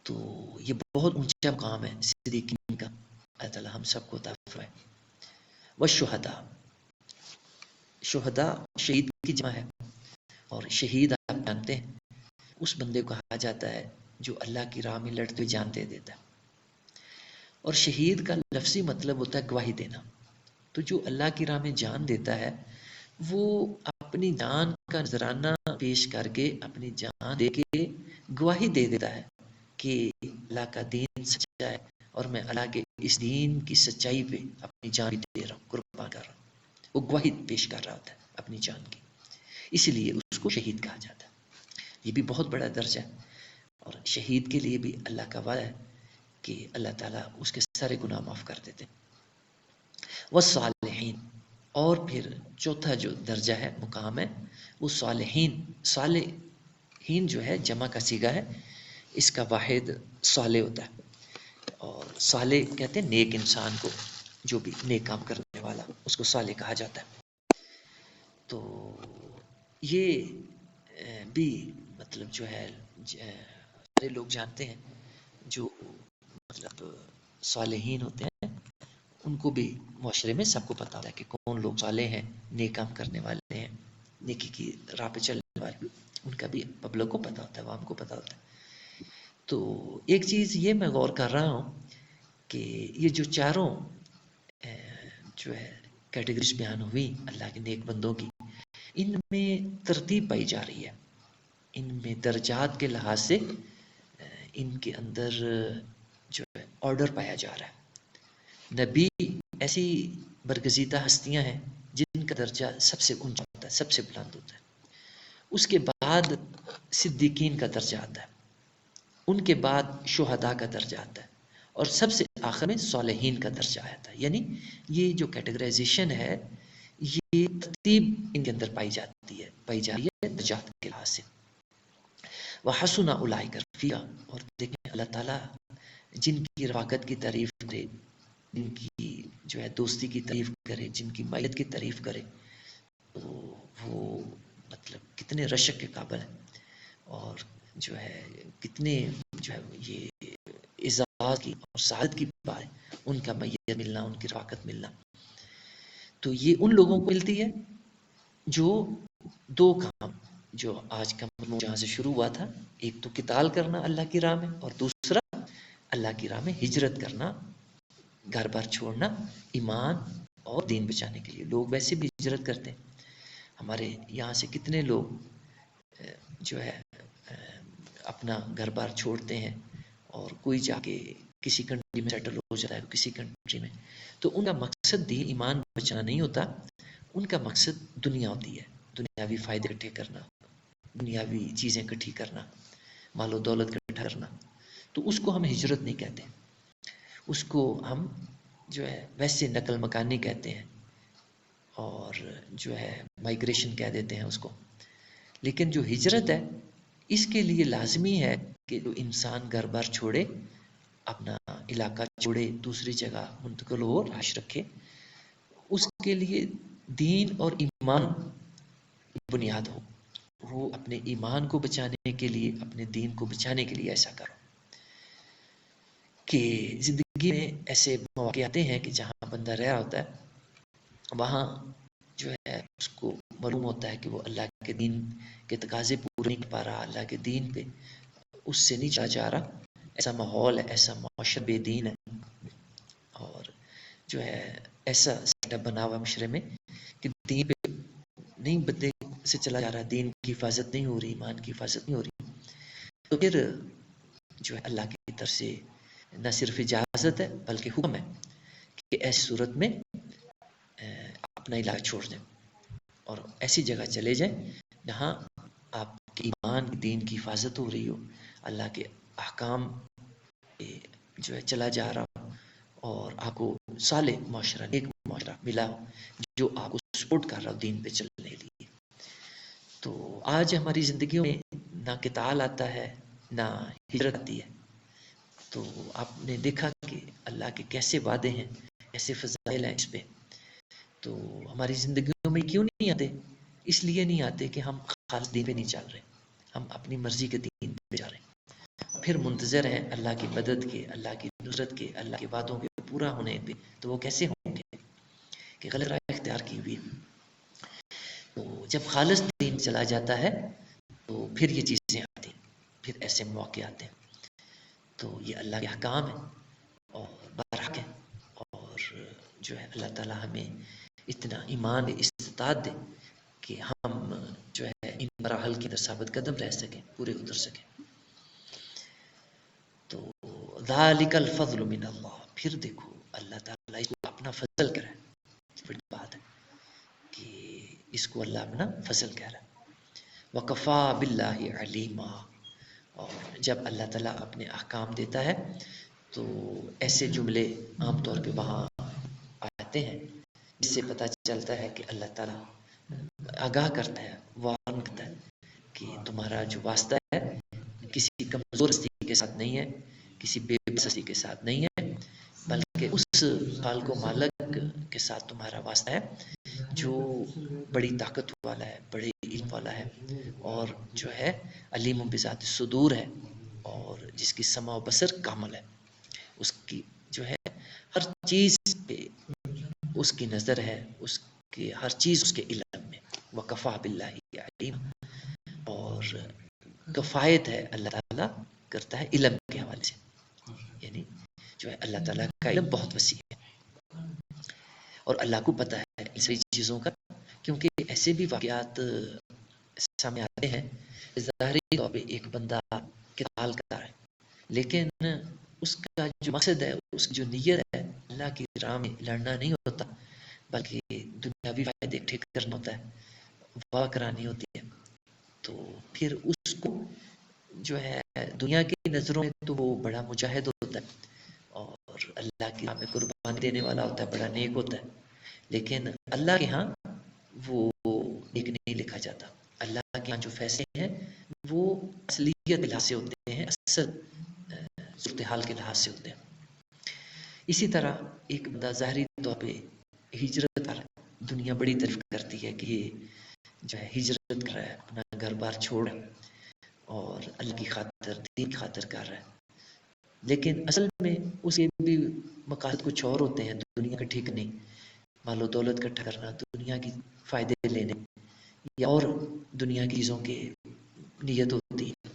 تو یہ بہت اونچا مقام ہے صدیقین کا، اللہ تعالیٰ ہم سب کو عطا فرمائے. والشہداء، شہداء شہید کی جمع ہے، اور شہید آپ جانتے ہیں اس بندے کو کہا جاتا ہے جو اللہ کی راہ میں لڑتے ہوئے جان دے دیتا ہے. اور شہید کا لفظی مطلب ہوتا ہے گواہی دینا. تو جو اللہ کی راہ میں جان دیتا ہے وہ اپنی جان کا نذرانہ پیش کر کے، اپنی جان دے کے گواہی دے دیتا ہے کہ اللہ کا دین سچا ہے اور میں اللہ کے اس دین کی سچائی پہ اپنی جان دے رہا ہوں، قربان کر رہا ہوں. وہ گواہی پیش کر رہا ہوتا ہے اپنی جان کی، اسی لیے اس کو شہید کہا جاتا ہے. یہ بھی بہت بڑا درجہ ہے. اور شہید کے لیے بھی اللہ کا وعدہ ہے کہ اللہ تعالیٰ اس کے سارے گناہ معاف کر دیتے. والصالحین، اور پھر چوتھا جو درجہ ہے، مقام ہے، وہ صالحین. صالحین جو ہے جمع کا صیغہ ہے، اس کا واحد صالح ہوتا ہے. اور صالح کہتے ہیں نیک انسان کو، جو بھی نیک کام کرنے والا اس کو صالح کہا جاتا ہے. تو یہ بھی مطلب جو ہے سارے لوگ جانتے ہیں، جو مطلب صالحین ہوتے ہیں ان کو بھی معاشرے میں سب کو پتا ہوتا ہے کہ کون لوگ صالح ہیں، نیک کام کرنے والے ہیں، نیکی کی راہ پہ چلنے والے، ان کا بھی پبلک کو پتا ہوتا ہے، عوام کو پتا ہوتا ہے. تو ایک چیز یہ میں غور کر رہا ہوں کہ یہ جو چاروں جو ہے کیٹیگریز بیان ہوئی اللہ کے نیک بندوں کی، ان میں ترتیب پائی جا رہی ہے، ان میں درجات کے لحاظ سے ان کے اندر جو ہے آرڈر پایا جا رہا ہے. نبی ایسی برگزیدہ ہستیاں ہیں جن کا درجہ سب سے اونچا ہوتا ہے، سب سے بلند ہوتا ہے. اس کے بعد صدیقین کا درجہ آتا ہے، ان کے بعد شہداء کا درجہ آتا ہے، اور سب سے آخر میں صالحین کا درجہ آتا ہے. یعنی یہ جو کیٹیگرائزیشن ہے یہ ترتیب ان کے اندر پائی جاتی ہے درجات کے لحاظ سے. وحسن اولئک رفیقا، اور دیکھیں اللہ تعالیٰ جن کی رفاقت کی تعریف کرے، جن کی جو ہے دوستی کی تعریف کرے، جن کی معیت کی تعریف کرے، تو وہ مطلب کتنے رشک کے قابل ہیں، اور جو ہے کتنے جو ہے یہ اعزاز کی اور سعادت کی بات ہے ان کا معیت ملنا، ان کی رفاقت ملنا. تو یہ ان لوگوں کو ملتی ہے جو دو کام، جو آج کا مضمون جہاں سے شروع ہوا تھا، ایک تو قتال کرنا اللہ کی راہ میں، اور دوسرا اللہ کی راہ میں ہجرت کرنا، گھر بار چھوڑنا ایمان اور دین بچانے کے لیے. لوگ ویسے بھی ہجرت کرتے ہیں، ہمارے یہاں سے کتنے لوگ جو ہے اپنا گھر بار چھوڑتے ہیں اور کوئی جا کے کسی کنٹری میں سیٹل ہو جاتا ہے، کسی کنٹری میں. تو ان کا مقصد دین ایمان بچانا نہیں ہوتا، ان کا مقصد دنیا ہوتی ہے، دنیاوی فائدے اکٹھے کرنا، دنیاوی چیزیں اکٹھی کرنا، مال و دولت اکٹھا کرنا. تو اس کو ہم ہجرت نہیں کہتے، اس کو ہم جو ہے ویسے نقل مکانی کہتے ہیں، اور جو ہے مائگریشن کہہ دیتے ہیں اس کو. لیکن جو ہجرت ہے اس کے لیے لازمی ہے کہ جو انسان گھر بار چھوڑے، اپنا علاقہ چھوڑے، دوسری جگہ منتقل ہو، رہائش رکھے، اس کے لیے دین اور ایمان بنیاد ہو. وہ اپنے ایمان کو بچانے کے لیے، اپنے دین کو بچانے کے لیے ایسا کرو. کہ زندگی میں ایسے مواقع آتے ہیں کہ جہاں بندہ رہ رہا ہوتا ہے، وہاں جو ہے اس کو معلوم ہوتا ہے کہ وہ اللہ کے دین کے تقاضے پورے نہیں کر پا رہا، اللہ کے دین پہ اس سے نہیں چلا جا رہا. ایسا ماحول ہے، ایسا معاشرہ بے دین ہے، اور جو ہے ایسا سیٹ اپ بنا ہوا معاشرے میں کہ دین پہ نہیں بدلے سے چلا جا رہا، دین کی حفاظت نہیں ہو رہی، ایمان کی حفاظت نہیں ہو رہی. تو پھر جو ہے اللہ کی طرف سے نہ صرف اجازت ہے بلکہ حکم ہے کہ ایسی صورت میں اپنا علاج چھوڑ دیں اور ایسی جگہ چلے جائیں جہاں آپ کے ایمان دین کی حفاظت ہو رہی ہو، اللہ کے احکام جو ہے چلا جا رہا ہو، اور آپ کو صالح معاشرہ، نیک معاشرہ ملا ہو جو آپ کو سپورٹ کر رہا ہو دین پہ چلنے کے لیے. تو آج ہماری زندگیوں میں نہ قتال آتا ہے نہ ہجرت آتی ہے. تو آپ نے دیکھا کہ اللہ کے کیسے وعدے ہیں، کیسے فضائل ہیں اس پہ. تو ہماری زندگیوں میں کیوں نہیں آتے؟ اس لیے نہیں آتے کہ ہم خالص دین پہ نہیں چل رہے، ہم اپنی مرضی کے دین پہ جا رہے ہیں. پھر منتظر ہیں اللہ کی مدد کے، اللہ کی نصرت کے، اللہ کے وعدوں کے پورا ہونے پہ. تو وہ کیسے ہوں گے کہ غلط راہ اختیار کی ہوئی. تو جب خالص دین چلا جاتا ہے تو پھر یہ چیزیں آتی ہیں، پھر ایسے مواقع آتے ہیں. تو یہ اللہ کے احکام ہے اور برحق ہے، اور جو ہے اللہ تعالی ہمیں اتنا ایمان استطاعت دے کہ ہم جو ہے ان مراحل کی اندر ثابت قدم رہ سکیں، پورے اتر سکیں. تو ذالک الفضل من اللہ، پھر دیکھو اللہ تعالیٰ اس کو اپنا فضل کرے. بڑی بات ہے کہ اس کو اللہ اپنا فضل کہہ رہا ہے. وکفا باللہ علیما، اور جب اللہ تعالیٰ اپنے احکام دیتا ہے تو ایسے جملے عام طور پہ وہاں آتے ہیں جس سے پتہ چلتا ہے کہ اللہ تعالیٰ آگاہ کرتا ہے، وارن کرتا ہے کہ تمہارا جو واسطہ ہے کسی کمزور ہستی کے ساتھ نہیں ہے، کسی بے بس ہستی کے ساتھ نہیں ہے، بلکہ اس خالق و مالک کے ساتھ تمہارا واسطہ ہے جو بڑی طاقت والا ہے، بڑے علم والا ہے، اور جو ہے علیم بذات الصدور ہے، اور جس کی سمع و بصر کامل ہے. اس کی جو ہے ہر چیز پہ اس کی نظر ہے، اس کی ہر چیز اس کے علم میں. وکفا باللہ علیم، اور کفایت ہے اللہ تعالیٰ کرتا ہے علم کے حوالے سے، یعنی جو ہے اللہ تعالیٰ کا علم بہت وسیع ہے اور اللہ کو پتہ ہے ان ساری چیزوں کا. کیونکہ ایسے بھی واقعات سامنے آتے ہیں، ظاہری طور پہ ایک بندہ قتال کر رہا ہے لیکن اس کا جو مقصد ہے، اس کی جو نیت ہے اللہ کی راہ میں لڑنا نہیں ہوتا بلکہ دنیاوی فائدے اکٹھے کرنا ہوتا ہے، واہ کرانی ہوتی ہے. تو پھر اس کو جو ہے دنیا کی نظروں میں تو وہ بڑا مجاہد ہوتا ہے اور اللہ کی راہ میں قربانی دینے والا ہوتا ہے، بڑا نیک ہوتا ہے. لیکن اللہ کے ہاں وہ نیک نہیں لکھا جاتا. اللہ کے ہاں جو فیصلے ہیں وہ اصلیت کے لحاظ سے ہوتے ہیں، اصل صورتحال کے لحاظ سے ہوتے ہیں. اسی طرح ایک بندہ ظاہری طور پہ ہجرت کر، دنیا بڑی تعریف کرتی ہے کہ یہ جو ہے ہجرت کر رہا ہے، اپنا گھر بار چھوڑ اور اللہ کی خاطر، دین کی خاطر کر رہا ہے. لیکن اصل میں اس کے بھی مقاصد کچھ اور ہوتے ہیں، دنیا کا ٹھیک نہیں، مال و دولت اکٹھا کرنا، دنیا کی فائدے لینے یا اور دنیا کی چیزوں کے نیت ہوتی ہے.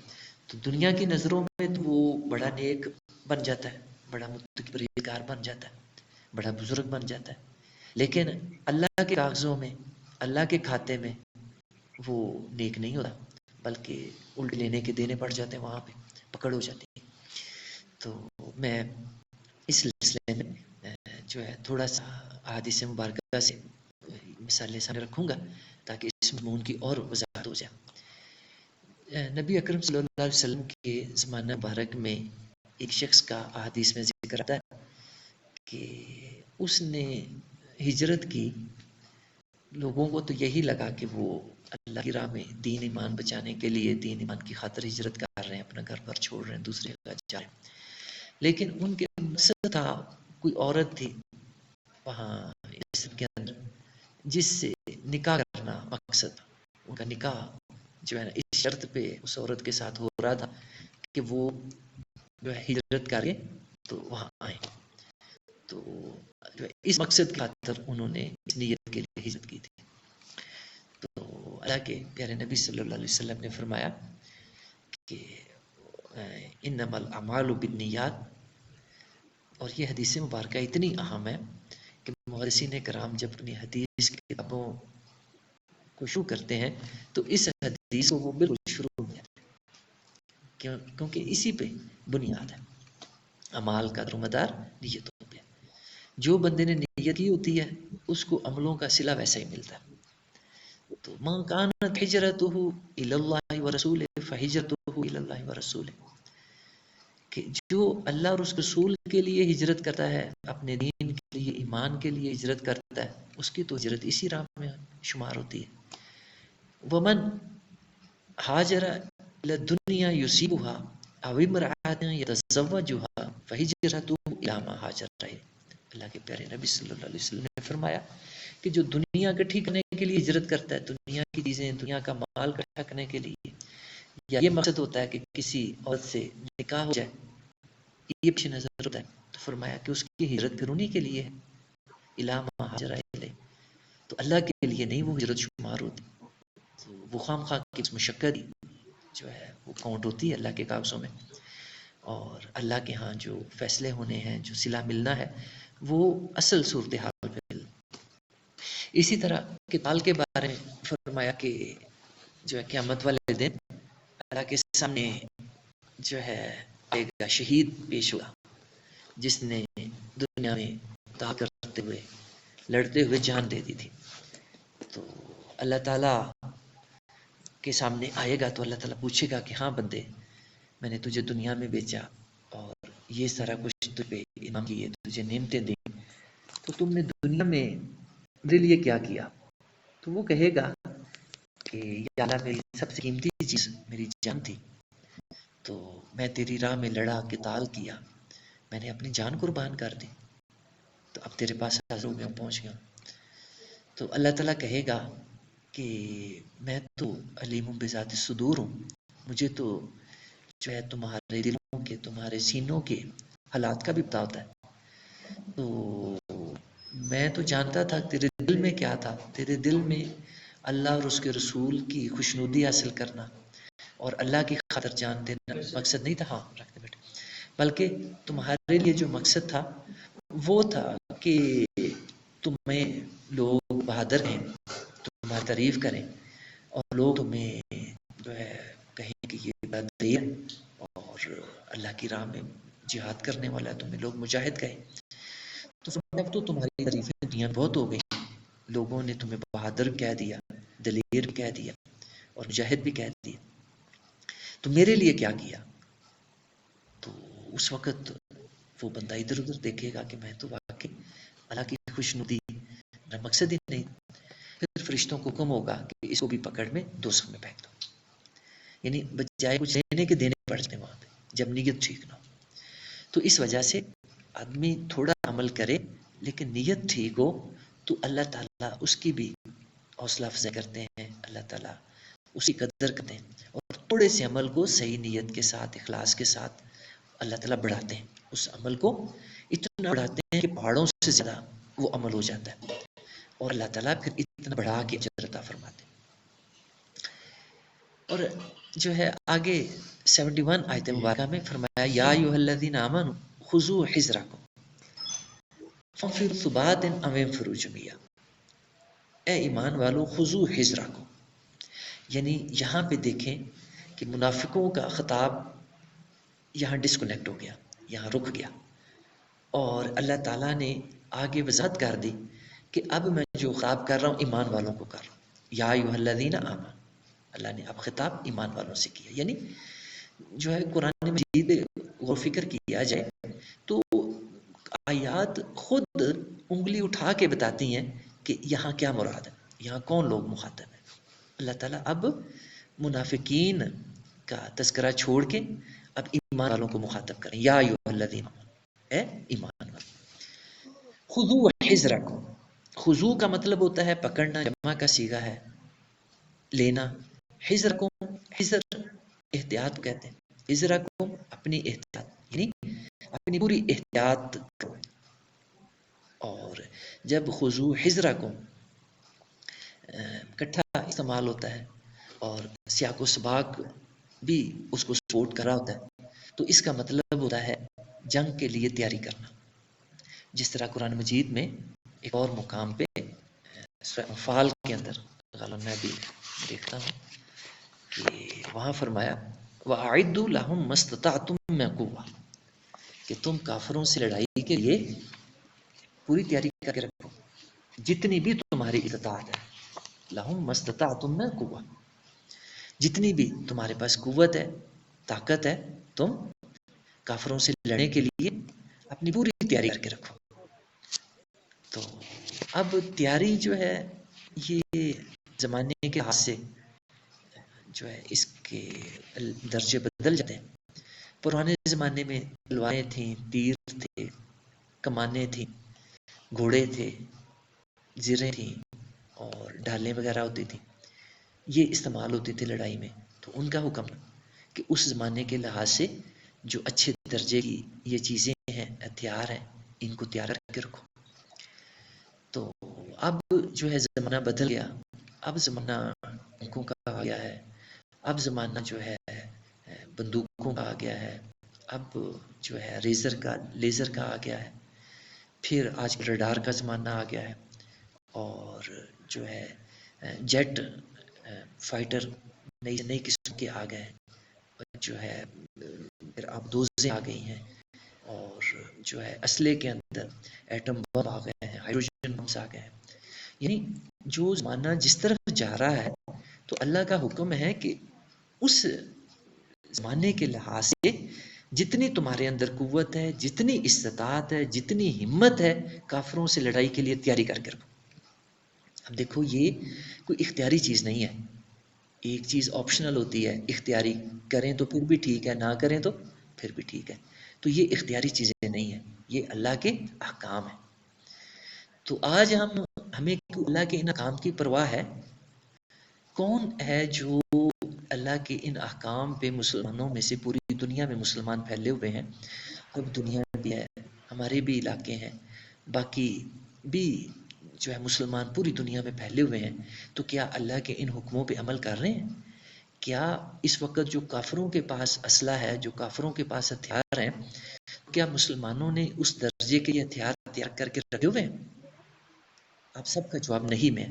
تو دنیا کی نظروں میں تو وہ بڑا نیک بن جاتا ہے، بڑا متقی پرہیزگار بن جاتا ہے، بڑا بزرگ بن جاتا ہے. لیکن اللہ کے کاغذوں میں، اللہ کے کھاتے میں وہ نیک نہیں ہوتا بلکہ الٹ لینے کے دینے پڑ جاتے ہیں، وہاں پہ پکڑ ہو جاتی ہے. تو میں اس سلسلے میں جو ہے تھوڑا سا احادیث مبارکہ سے مثالیں سامنے رکھوں گا تاکہ اس مضمون کی اور وضاحت ہو جائے. نبی اکرم صلی اللہ علیہ وسلم کے زمانہ مبارک میں ایک شخص کا احادیث میں ذکر آتا ہے کہ اس نے ہجرت کی. لوگوں کو تو یہی لگا کہ وہ اللہ کی راہ میں دین ایمان بچانے کے لیے، دین ایمان کی خاطر ہجرت کر رہے ہیں، اپنا گھر پر چھوڑ رہے ہیں، دوسرے جگہ جا رہے ہیں. لیکن ان کے مقصد تھا، کوئی عورت تھی وہاں کے اندر جس سے نکاح کرنا مقصد تھا. ان کا نکاح جو ہے نا اس شرط پہ اس عورت کے ساتھ ہو رہا تھا کہ وہ جو ہے ہجرت کر کے تو وہاں آئے. تو جو ہے اس مقصد کی خاطر انہوں نے اس نیت کے لیے ہجرت کی تھی. تو اللہ کے پیارے نبی صلی اللہ علیہ وسلم نے فرمایا کہ انما الاعمال بالنیات، اور یہ حدیث مبارکہ اتنی اہم ہے کہ محدثین کرام جب اپنی حدیث کی کتابوں کو شروع کرتے ہیں تو اس حدیث کو وہ بالکل شروع میں کیونکہ اسی پہ بنیاد ہے، اعمال کا دار نیتوں پہ، جو بندے نے نیت کی ہوتی ہے اس کو عملوں کا صلہ ویسا ہی ملتا ہے. تو من کانت ہجرتہ الی اللہ ورسولہ فہجرتہ الی اللہ ورسولہ، کہ جو اللہ اور اس کے رسول کے لیے ہجرت کرتا ہے، اپنے دین کے لیے، ایمان کے لیے ہجرت کرتا ہے، اس کی تو ہجرت اسی راہ میں شمار ہوتی ہے. ومن ہاجر الی الدنیا یصیبها او امرأۃ یتزوجها فہجرتہ الی ما ہاجر الیہ. اللہ کے پیارے نبی صلی اللہ علیہ وسلم نے فرمایا کہ جو دنیا اکٹھی کرنے کے لیے ہجرت کرتا ہے، دنیا کی چیزیں، دنیا کا مال اکٹھا کرنے کے لیے، یا یہ مقصد ہوتا ہے کہ کسی عورت سے نکاح ہو جائے، یہ پیش نظر ہوتا ہے، تو فرمایا کہ اس کی ہجرت پھر انہی کے لیے ہے، الی ما ہاجر الیہ. تو اللہ کے لیے نہیں وہ ہجرت شمار ہوتی، تو وہ خام خواہ کی مشقت جو ہے وہ کاؤنٹ ہوتی ہے اللہ کے کاغذوں میں، اور اللہ کے ہاں جو فیصلے ہونے ہیں، جو صلہ ملنا ہے، وہ اصل صورتحال پہ مل. اسی طرح قتال کے بارے میں فرمایا کہ جو ہے قیامت والے دن اللہ کے سامنے جو ہے ایک شہید پیش ہوا جس نے دنیا میں طاعت کرتے ہوئے، لڑتے ہوئے جان دے دی تھی. تو اللہ تعالیٰ کے سامنے آئے گا تو اللہ تعالیٰ پوچھے گا کہ ہاں بندے، میں نے تجھے دنیا میں بیچا اور یہ سارا کچھ تجھ پہ انعام کیے، تجھے نعمتیں دی، تو تم نے دنیا میں میرے لیے کیا کیا؟ تو وہ کہے گا کہ یا اللہ، میری سب سے قیمتی چیز میری جان تھی، تو میں تیری راہ میں لڑا، قتال کیا، میں نے اپنی جان قربان کر دی، تو اب تیرے پاس حاضر ہو گیا، پہنچ گیا. تو اللہ تعالیٰ کہے گا کہ میں تو علیم بذات الصدور ہوں، مجھے تو جو ہے تمہارے دلوں کے، تمہارے سینوں کے حالات کا بھی پتہ ہوتا ہے. تو میں تو جانتا تھا تیرے دل میں کیا تھا. تیرے دل میں اللہ اور اس کے رسول کی خوشنودی حاصل کرنا اور اللہ کی خاطر جان دینا مقصد نہیں تھا. ہاں رکھتے بیٹھے، بلکہ تمہارے لیے جو مقصد تھا وہ تھا کہ تمہیں لوگ بہادر ہیں، تمہاری تعریف کریں، اور لوگ تمہیں جو ہے کہیں کہ یہ بات دیر اور اللہ کی راہ میں جہاد کرنے والا ہے، تمہیں لوگ مجاہد کہیں. تو اب تو تمہاری تعریفیں دنیا بہت ہو گئی، لوگوں نے تمہیں بہادر کہہ دیا، دلیر بھی کہہ دیا اور مجاہد بھی کہہ دیا، تو میرے لیے کیا کیا؟ تو اس وقت وہ بندہ ادھر ادھر دیکھے گا کہ میں تو واقعی اللہ کی خوشنودی میرا مقصد ہی نہیں. پھر فرشتوں کو حکم ہوگا کہ اس کو بھی پکڑ میں دوزخ میں پھینک دو. یعنی بجائے کچھ لینے کے دینے پڑتے ہیں وہاں پہ جب نیت ٹھیک نہ ہو. تو اس وجہ سے آدمی تھوڑا عمل کرے لیکن نیت ٹھیک ہو تو اللہ تعالیٰ اس کی بھی حوصلہ افزائی کرتے ہیں، اللہ تعالیٰ اسی قدر کرتے ہیں، اور تھوڑے سے عمل کو صحیح نیت کے ساتھ، اخلاص کے ساتھ اللہ تعالیٰ بڑھاتے ہیں. اس عمل کو اتنا بڑھاتے ہیں کہ پہاڑوں سے زیادہ وہ عمل ہو جاتا ہے، اور اللہ تعالیٰ پھر اتنا بڑھا کے اجر عطا فرماتے ہیں. اور جو ہے آگے 71 آیت مبارکہ میں فرمایا یا ایھا الذین آمنوا خذوا حذرکم فانفروا ثبات او انفروا جميعا. اے ایمان والو خذوا حذرکم، یعنی یہاں پہ دیکھیں کہ منافقوں کا خطاب یہاں ڈسکنیکٹ ہو گیا، یہاں رک گیا، اور اللہ تعالیٰ نے آگے وضاحت کر دی کہ اب میں جو خطاب کر رہا ہوں ایمان والوں کو کر رہا ہوں. یا ایھا الذین آمنوا، اللہ نے اب خطاب ایمان والوں سے کیا. یعنی جو ہے قرآن مجید غور و فکر کیا جائے تو آیات خود انگلی اٹھا کے بتاتی ہیں کہ یہاں کیا مراد ہے، یہاں کون لوگ مخاطب ہیں. اللہ تعالیٰ اب منافقین کا تذکرہ چھوڑ کے اب ایمان والوں کو مخاطب کریں. یا ایھا الذین آمنوا، اے ایمان والوں. خذوا حذرکم، خضوع کا مطلب ہوتا ہے پکڑنا، جمع کا صیغہ ہے لینا. حذرکم، حذر احتیاط کہتے ہیں. حذرکم اپنی احتیاط، یعنی اپنی پوری احتیاط کرو. اور جب خضوع حذرکم کٹھا استعمال ہوتا ہے اور سیاق و سباق بھی اس کو سپورٹ کر رہا ہوتا ہے، تو اس کا مطلب ہوتا ہے جنگ کے لیے تیاری کرنا. جس طرح قرآن مجید میں ایک اور مقام پہ سورہ انفال کے اندر غالباً میں بھی دیکھتا ہوں کہ وہاں فرمایا وَأَعِدُّوا لَهُم مَّا اسْتَطَعْتُم مِّن قُوَّةٍ کہ تم کافروں سے لڑائی کے لیے پوری تیاری کر کے رکھو جتنی بھی تمہاری استطاعت ہے. لَهُم مَّا اسْتَطَعْتُم مِّن قُوَّةٍ جتنی بھی تمہارے پاس قوت ہے طاقت ہے تم کافروں سے لڑنے کے لیے اپنی پوری تیاری کر کے رکھو. تو اب تیاری جو ہے یہ زمانے کے لحاظ سے جو ہے اس کے درجے بدل جاتے ہیں. پرانے زمانے میں تلواریں تھیں، تیر تھے، کمانیں تھیں، گھوڑے تھے، زریں تھیں اور ڈھالیں وغیرہ ہوتی تھیں. یہ استعمال ہوتی تھی لڑائی میں. تو ان کا حکم کہ اس زمانے کے لحاظ سے جو اچھے درجے کی یہ چیزیں ہیں ہتھیار ہیں ان کو تیار کر کے رکھو. تو اب جو ہے زمانہ بدل گیا. اب زمانہ ٹینکوں کا آ گیا ہے. اب زمانہ جو ہے بندوقوں کا آ گیا ہے. اب جو ہے لیزر کا آ گیا ہے. پھر آج کل ریڈار کا زمانہ آ گیا ہے اور جو ہے جیٹ فائٹر نئی قسم کے آ گئے ہیں. جو ہے پھر اب دوزیں آ گئی ہیں اور جو ہے اسلحے کے اندر ایٹم بم آ گئے ہیں، ہائیڈروجن بمس آ گئے ہیں. یعنی جو زمانہ جس طرف جا رہا ہے تو اللہ کا حکم ہے کہ اس زمانے کے لحاظ سے جتنی تمہارے اندر قوت ہے، جتنی استطاعت ہے، جتنی ہمت ہے کافروں سے لڑائی کے لیے تیاری کر کے رکھو. اب دیکھو یہ کوئی اختیاری چیز نہیں ہے. ایک چیز آپشنل ہوتی ہے اختیاری کریں تو پھر بھی ٹھیک ہے نہ کریں تو پھر بھی ٹھیک ہے. تو یہ اختیاری چیزیں نہیں ہیں، یہ اللہ کے احکام ہیں. تو آج ہمیں اللہ کے ان احکام کی پرواہ ہے؟ کون ہے جو اللہ کے ان احکام پہ مسلمانوں میں سے پوری دنیا میں مسلمان پھیلے ہوئے ہیں. اب دنیا بھی ہے، ہمارے بھی علاقے ہیں، باقی بھی جو ہے مسلمان پوری دنیا میں پھیلے ہوئے ہیں. تو کیا اللہ کے ان حکموں پہ عمل کر رہے ہیں؟ کیا اس وقت جو کافروں کے پاس اسلحہ ہے، جو کافروں کے پاس ہتھیار ہیں، کیا مسلمانوں نے اس درجے کے ہتھیار تیار کر کے رکھے ہوئے ہیں؟ آپ سب کا جواب نہیں میں.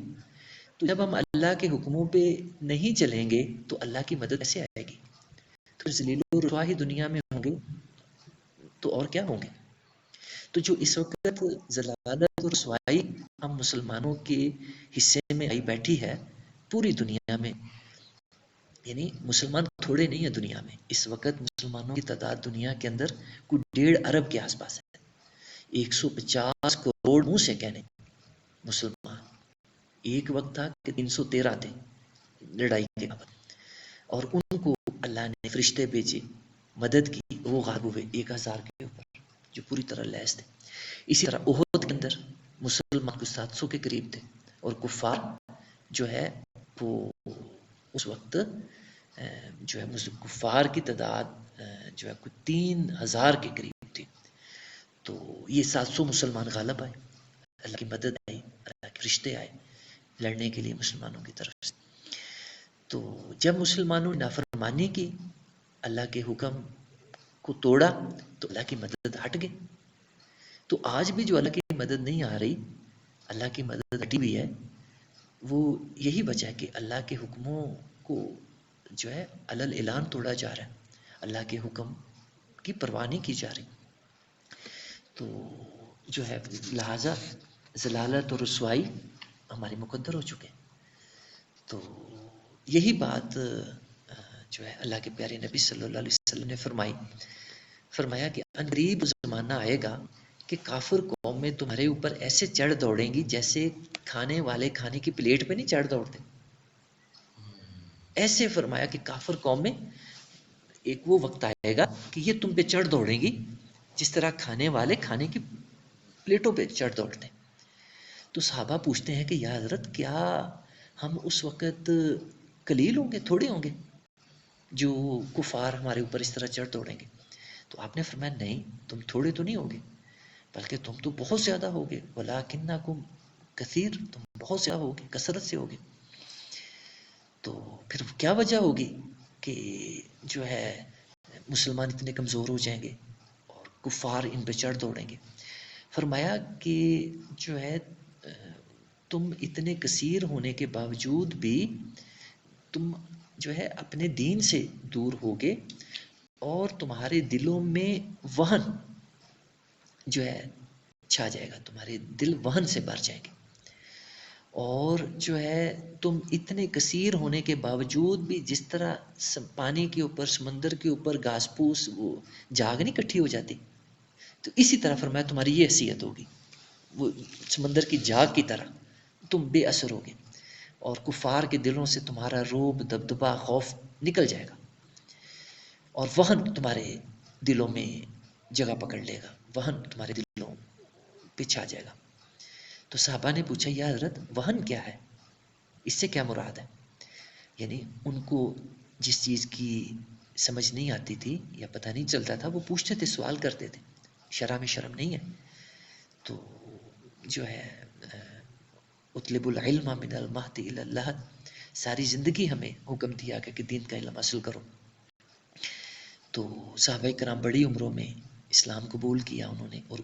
تو جب ہم اللہ کے حکموں پہ نہیں چلیں گے تو اللہ کی مدد کیسے آئے گی؟ تو ذلیل و رسوا ہی دنیا میں ہوں گے تو اور کیا ہوں گے؟ تو جو اس وقت ذلالت اور رسوائی ہم مسلمانوں کے حصے میں آئی بیٹھی ہے پوری دنیا میں، یعنی مسلمان تھوڑے نہیں ہیں دنیا میں. اس وقت مسلمانوں کی تعداد دنیا کے اندر کوئی 1.5 ارب کے آس پاس ہے. 150 کروڑ منہ سے کہنے مسلمان. ایک وقت تھا کہ 313 تھے لڑائی کے بعد اور ان کو اللہ نے فرشتے بھیجے، مدد کی، وہ غالب ہوئے 1000 کے اوپر جو پوری طرح لیس تھے. اسی طرح احد کے اندر مسلمان کو 700 کے قریب تھے اور کفار جو ہے وہ اس وقت جو ہے کفار کی تعداد جو ہے کوئی 3000 کے قریب تھی. تو یہ 700 مسلمان غالب آئے، اللہ کی مدد آئی، اللہ کے فرشتے آئے لڑنے کے لیے مسلمانوں کی طرف سے. تو جب مسلمانوں نے نافرمانی کی، اللہ کے حکم کو توڑا تو اللہ کی مدد ہٹ گئی. تو آج بھی جو اللہ کی مدد نہیں آ رہی، اللہ کی مدد ہٹی بھی ہے، وہ یہی وجہ ہے کہ اللہ کے حکموں کو جو ہے علل اعلان توڑا جا رہا ہے، اللہ کے حکم کی پرواہ نہیں کی جا رہی. تو جو ہے لہٰذا ضلالت اور رسوائی ہمارے مقدر ہو چکے. تو یہی بات جو ہے اللہ کے پیارے نبی صلی اللہ علیہ وسلم نے فرمایا کہ قریب زمانہ آئے گا کہ کافر قومیں تمہارے اوپر ایسے چڑھ دوڑیں گی جیسے کھانے والے کھانے کی پلیٹ پہ نہیں چڑھ دوڑتے. ایسے فرمایا کہ کافر قومیں ایک وہ وقت آئے گا کہ یہ تم پہ چڑھ دوڑیں گی جس طرح کھانے والے کھانے کی پلیٹوں پہ چڑھ دوڑتے ہیں. تو صحابہ پوچھتے ہیں کہ یا حضرت کیا ہم اس وقت قلیل ہوں گے، تھوڑے ہوں گے جو کفار ہمارے اوپر اس طرح چڑھ دوڑیں گے؟ تو آپ نے فرمایا نہیں، تم تھوڑے تو نہیں ہوگے بلکہ تم تو بہت زیادہ ہوگے. وَلَٰكِنَّكُمْ کثیر، تم بہت زیادہ ہوگے، کثرت سے ہوگے. تو پھر کیا وجہ ہوگی کہ جو ہے مسلمان اتنے کمزور ہو جائیں گے اور کفار ان پہ چڑھ دوڑیں گے. فرمایا کہ جو ہے تم اتنے کثیر ہونے کے باوجود بھی تم جو ہے اپنے دین سے دور ہوگے اور تمہارے دلوں میں وہن جو ہے چھا جائے گا، تمہارے دل وہن سے بھر جائیں گے. اور جو ہے تم اتنے کثیر ہونے کے باوجود بھی جس طرح پانی کے اوپر سمندر کے اوپر گھاس پھوس وہ جاگ نہیں کٹھی ہو جاتی، تو اسی طرح فرمایا تمہاری یہ حیثیت ہوگی، وہ سمندر کی جاگ کی طرح تم بے اثر ہوگے اور کفار کے دلوں سے تمہارا روب دبدبا خوف نکل جائے گا اور وہن تمہارے دلوں میں جگہ پکڑ لے گا، وہن تمہارے دلوں پہ چھا جائے گا. تو صحابہ نے پوچھا یا حضرت وہن کیا ہے، اس سے کیا مراد ہے؟ یعنی ان کو جس چیز کی سمجھ نہیں آتی تھی یا پتہ نہیں چلتا تھا وہ پوچھتے تھے، سوال کرتے تھے. شرح میں شرم نہیں ہے. تو جو ہے اطلب العلم من المہد الی اللحد، ساری زندگی ہمیں حکم دیا کہ دین کا علم حاصل کرو. تو صحابہ کرام بڑی عمروں میں اسلام قبول کیا انہوں نے، اور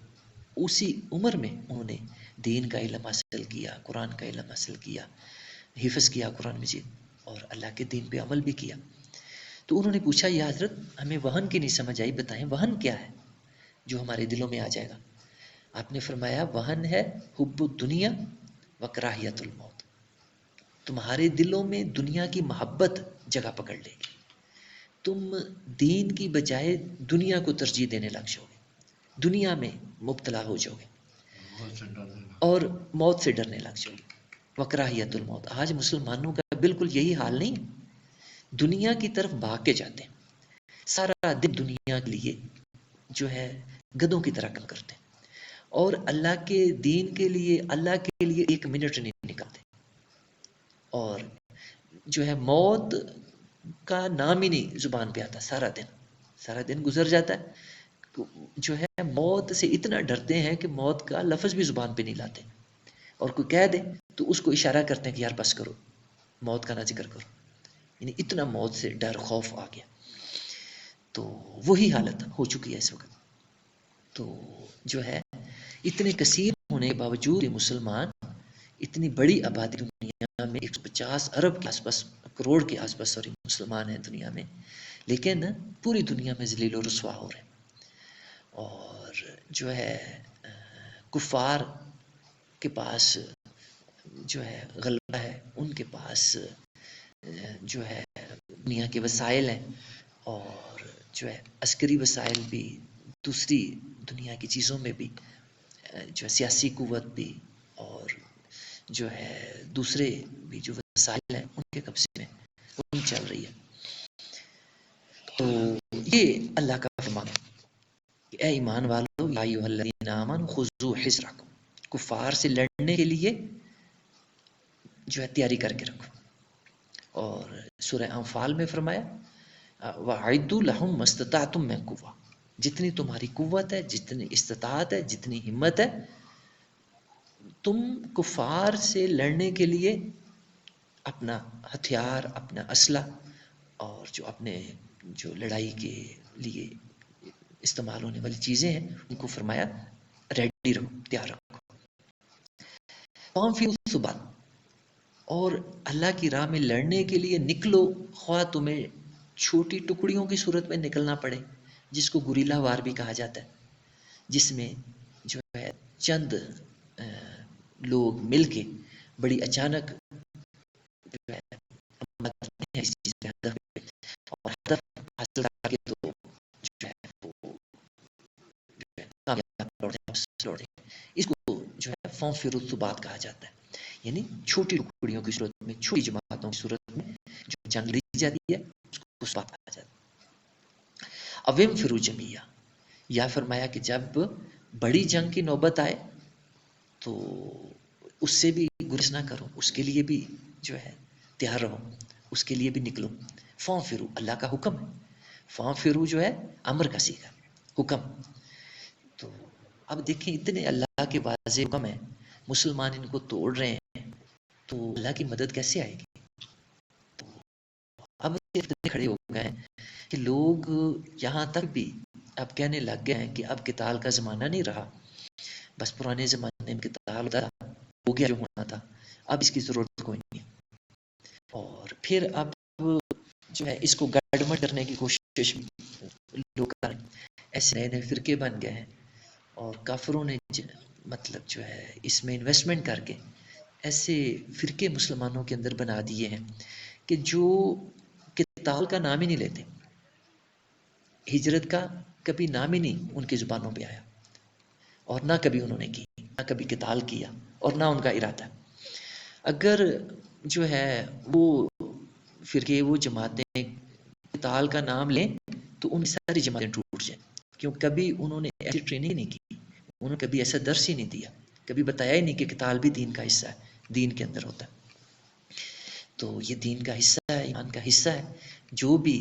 اسی عمر میں انہوں نے دین کا علم حاصل کیا، قرآن کا علم حاصل کیا، حفظ کیا قرآن مجید اور اللہ کے دین پہ عمل بھی کیا. تو انہوں نے پوچھا یا حضرت ہمیں وہن کی نہیں سمجھ آئی، بتائیں وہن کیا ہے جو ہمارے دلوں میں آ جائے گا؟ آپ نے فرمایا وہن ہے حب الدنیا و کراہیت الموت. تمہارے دلوں میں دنیا کی محبت جگہ پکڑ لے گی، تم دین کی بجائے دنیا کو ترجیح دینے لگ جاؤ گے، دنیا میں مبتلا ہو جاؤ گے اور موت سے ڈرنے لگ جاؤ گے. وکراہیت الموت، آج مسلمانوں کا بالکل یہی حال نہیں، دنیا کی طرف بھاگ کے جاتے ہیں، سارا دن دنیا کے لیے جو ہے گدوں کی طرح کام کرتے ہیں اور اللہ کے دین کے لیے، اللہ کے لیے ایک منٹ نہیں نکالتے. اور جو ہے موت کا نام ہی نہیں زبان پہ آتا، سارا دن گزر جاتا ہے، جو ہے موت سے اتنا ڈرتے ہیں کہ موت کا لفظ بھی زبان پہ نہیں لاتے، اور کوئی کہہ دے تو اس کو اشارہ کرتے ہیں کہ یار بس کرو، موت کا نہ ذکر کرو. یعنی اتنا موت سے ڈر خوف آ گیا. تو وہی حالت ہو چکی ہے اس وقت. تو جو ہے اتنے کثیر ہونے کے باوجود مسلمان، اتنی بڑی آبادی دنیا میں 150 ارب کے آس پاس، کروڑ کے آس پاس مسلمان ہیں دنیا میں، لیکن پوری دنیا میں ذلیل و رسوا ہو رہے ہیں. اور جو ہے کفار کے پاس جو ہے غلبہ ہے، ان کے پاس جو ہے دنیا کے وسائل ہیں، اور جو ہے عسکری وسائل بھی، دوسری دنیا کی چیزوں میں بھی جو ہے سیاسی قوت بھی، اور جو ہے دوسرے بھی جو وسائل ہیں ان کے قبضے میں ان چل رہی ہے. تو یہ اللہ کا فرمان ہے کہ اے ایمان والو یا ایھا الذین آمنوا خذوا حذرکم، کفار سے لڑنے کے لیے جو ہے تیاری کر کے رکھو. اور سورہ انفال میں فرمایا وَأَعِدُّوا لَهُم مَّا اسْتَطَعْتُم مِّن قُوَّةٍ، جتنی تمہاری قوت ہے، جتنی استطاعت ہے، جتنی ہمت ہے، تم کفار سے لڑنے کے لیے اپنا ہتھیار، اپنا اسلحہ اور جو اپنے جو لڑائی کے لیے استعمال ہونے والی چیزیں ہیں ان کو فرمایا ریڈی رکھو، تیار رکھو. وَأَنفِرُوا ثُبَاتٍ، اور اللہ کی راہ میں لڑنے کے لیے نکلو، خواہ تمہیں چھوٹی ٹکڑیوں کی صورت میں نکلنا پڑے، جس کو گریلا وار بھی کہا جاتا ہے، جس میں جو ہے چند لوگ مل کے بڑی اچانک جو ہے اس چیز پہ ہدف اور ہدف حاصل کر کے تو جو ہے وہ کامیاب لوٹے. اس کو جو ہے فَانفِرُوا ثُبَات کہا جاتا ہے، یعنی چھوٹی ٹکڑیوں کی صورت میں، چھوٹی جماعتوں کی صورت میں جو جنگ لڑی جاتی ہے اس کو ثبات کہا جاتا ہے. اب انفروا جمیعا، یا فرمایا کہ جب بڑی جنگ کی نوبت آئے تو اس سے بھی گریز نہ کرو، اس کے لیے بھی جو ہے تیار رہو، اس کے لیے بھی نکلو. فانفروا، اللہ کا حکم ہے، فانفروا جو ہے امر کا صیغہ، حکم. تو اب دیکھیں اتنے اللہ کے واضح حکم ہیں، مسلمان ان کو توڑ رہے ہیں، تو اللہ کی مدد کیسے آئے گی؟ تو اب اتنے کھڑے ہو گئے ہیں کہ لوگ یہاں تک بھی اب کہنے لگ گئے ہیں کہ اب قتال کا زمانہ نہیں رہا، بس پرانے زمانے میں قتال ہوتا تھا، ہو گیا جو ہونا تھا، اب اس کی ضرورت کوئی نہیں ہے۔ اور پھر اب جو ہے اس کو گڑبڑ کرنے کی کوشش لوگ کر رہے ہیں، ایسے نئے نئے فرقے بن گئے ہیں، اور کافروں نے مطلب جو ہے اس میں انویسٹمنٹ کر کے ایسے فرقے مسلمانوں کے اندر بنا دیے ہیں کہ جو قتال کا نام ہی نہیں لیتے، ہجرت کا کبھی نام ہی نہیں ان کی زبانوں پہ آیا، اور نہ کبھی انہوں نے کی، نہ کبھی قتال کیا، اور نہ ان کا ارادہ۔ اگر جو ہے وہ فرقے، وہ جماعتیں قتال کا نام لیں تو ان ساری جماعتیں ٹوٹ جائیں، کیوں کبھی انہوں نے ایسی ٹریننگ نہیں کی، انہوں نے کبھی ایسا درس ہی نہیں دیا، کبھی بتایا ہی نہیں کہ قتال بھی دین کا حصہ ہے، دین کے اندر ہوتا ہے۔ تو یہ دین کا حصہ ہے، ایمان کا حصہ ہے۔ جو بھی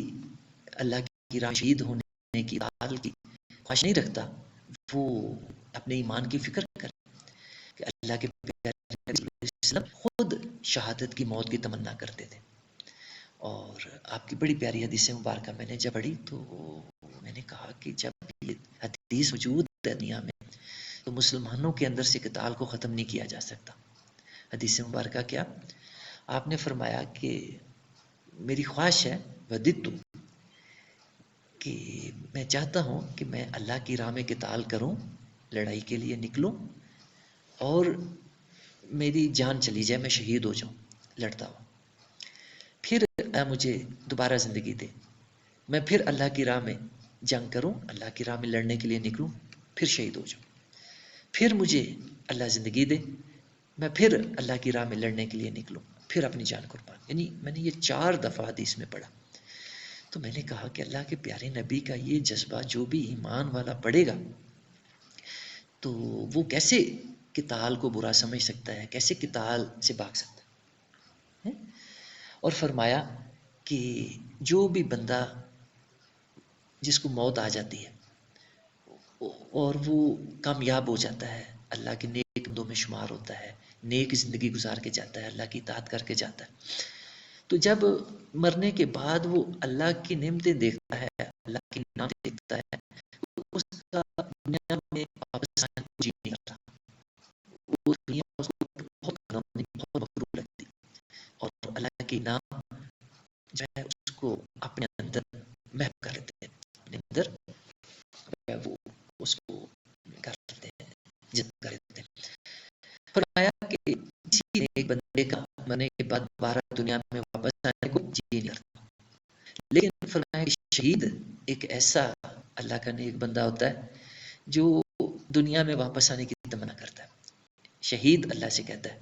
اللہ کی راہ شہید ہونے کی قتال کی خواہش نہیں رکھتا، وہ اپنے ایمان کی فکر کرے کہ اللہ کے پیارے نبی صلی اللہ علیہ وسلم خود شہادت کی موت کی تمنا کرتے تھے۔ اور آپ کی بڑی پیاری حدیث مبارکہ میں نے جب پڑھی تو میں نے کہا کہ جب یہ حدیث وجود ہے دنیا میں تو مسلمانوں کے اندر سے قتال کو ختم نہیں کیا جا سکتا۔ حدیث مبارکہ کیا؟ آپ نے فرمایا کہ میری خواہش ہے، وددت، کہ میں چاہتا ہوں کہ میں اللہ کی راہ میں قتال کروں، لڑائی کے لیے نکلوں، اور میری جان چلی جائے، میں شہید ہو جاؤں لڑتا ہوں، پھر مجھے دوبارہ زندگی دے، میں پھر اللہ کی راہ میں جنگ کروں، اللہ کی راہ میں لڑنے کے لیے نکلوں، پھر شہید ہو جاؤں، پھر مجھے اللہ زندگی دے، میں پھر اللہ کی راہ میں لڑنے کے لیے نکلوں، پھر اپنی جان قربان۔ یعنی میں نے یہ 4 دفعہ حدیث میں پڑھا، تو میں نے کہا کہ اللہ کے پیارے نبی کا یہ جذبہ جو بھی ایمان والا پڑھے گا تو وہ کیسے قتال کو برا سمجھ سکتا ہے، کیسے قتال سے بھاگ سکتا ہے۔ اور فرمایا کہ جو بھی بندہ جس کو موت آ جاتی ہے اور وہ کامیاب ہو جاتا ہے، اللہ کے نیک بندوں میں شمار ہوتا ہے، نیک زندگی گزار کے جاتا ہے، اللہ کی اطاعت کر کے جاتا ہے، تو جب مرنے کے بعد وہ اللہ کی نعمتیں دیکھتا ہے، اللہ کی نعمت دیکھتا ہے، تو اس کا دنیا میں واپس آنے کو جی نہیں کرتا، وہ دنیا اس کو بہت گھناؤنی، بہت مغرور لگتی، اور اللہ کی نام جو ہے اس کو اپنے اندر محو کر لیتے ہیں، اپنے اندر وہ اس کو کر لیتے ہیں، جذب کر لیتے ہیں۔ فرمایا کہ کسی نے ایک بندے کا مرنے کے بعد دوبارہ دنیا میں واپس آنے کو جی نہیں کرتا، لیکن فرمایا کہ شہید ایک ایسا اللہ کا نیک بندہ ہوتا ہے جو دنیا میں واپس آنے کی تمنا کرتا ہے، شہید اللہ سے کہتا ہے،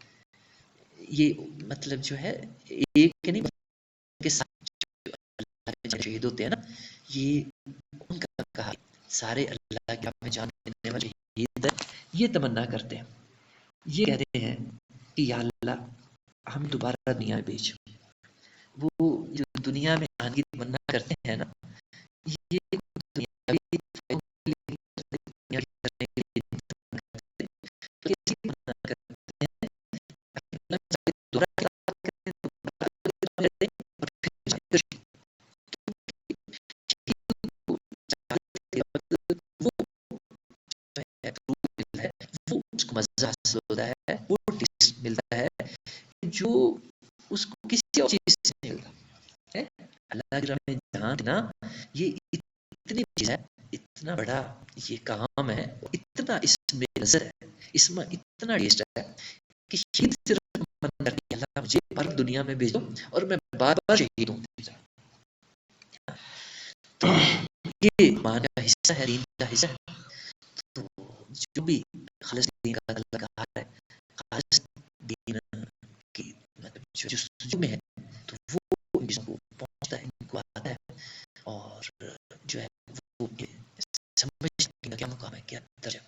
یہ مطلب جو ہے ایک نہیں کے ساتھ جو اللہ کے شہید ہوتے ہیں نا، یہ ان کا کہا سارے اللہ کے میں جان دینے والے شہید یہ تمنا کرتے ہیں، یہ کہتے ہیں کہ یا اللہ ہم دوبارہ دنیا میں بھیج، وہ جو دنیا میں آنے کی تمنا کرتے ہیں نا، یہ دنیاوی دنیا کرنے کے لیے تمنا کرتے ہیں، وہ اس کو مزہ حاصل ہوتا ہے، وہ ٹیسٹ ملتا ہے جو اس کو کسی اور چیز سے نہیں ملتا ہے۔ اللہ کی راہ میں جان دینا یہ اتنی چیز ہے، اتنا بڑا یہ کام ہے، اتنا اس میں نظر ہے، اس میں اتنا ٹیسٹ ہے کہ شہید صرف من کرتی ہے اللہ مجھے پر دنیا میں بھیج دو اور میں بار بار شہید ہوں، تو یہ مان کا حصہ ہے، دین کا حصہ ہے۔ تو جو بھی خالص دین کا اللہ کہا ہے، خالص دین کی مطلب جو جستجو میں ہے تو وہ ان چیزوں کو پہنچتا ہے، ان کو آتا ہے، اور جو ہے وہ سمجھنے کا کیا مقام ہے، کیا درجہ،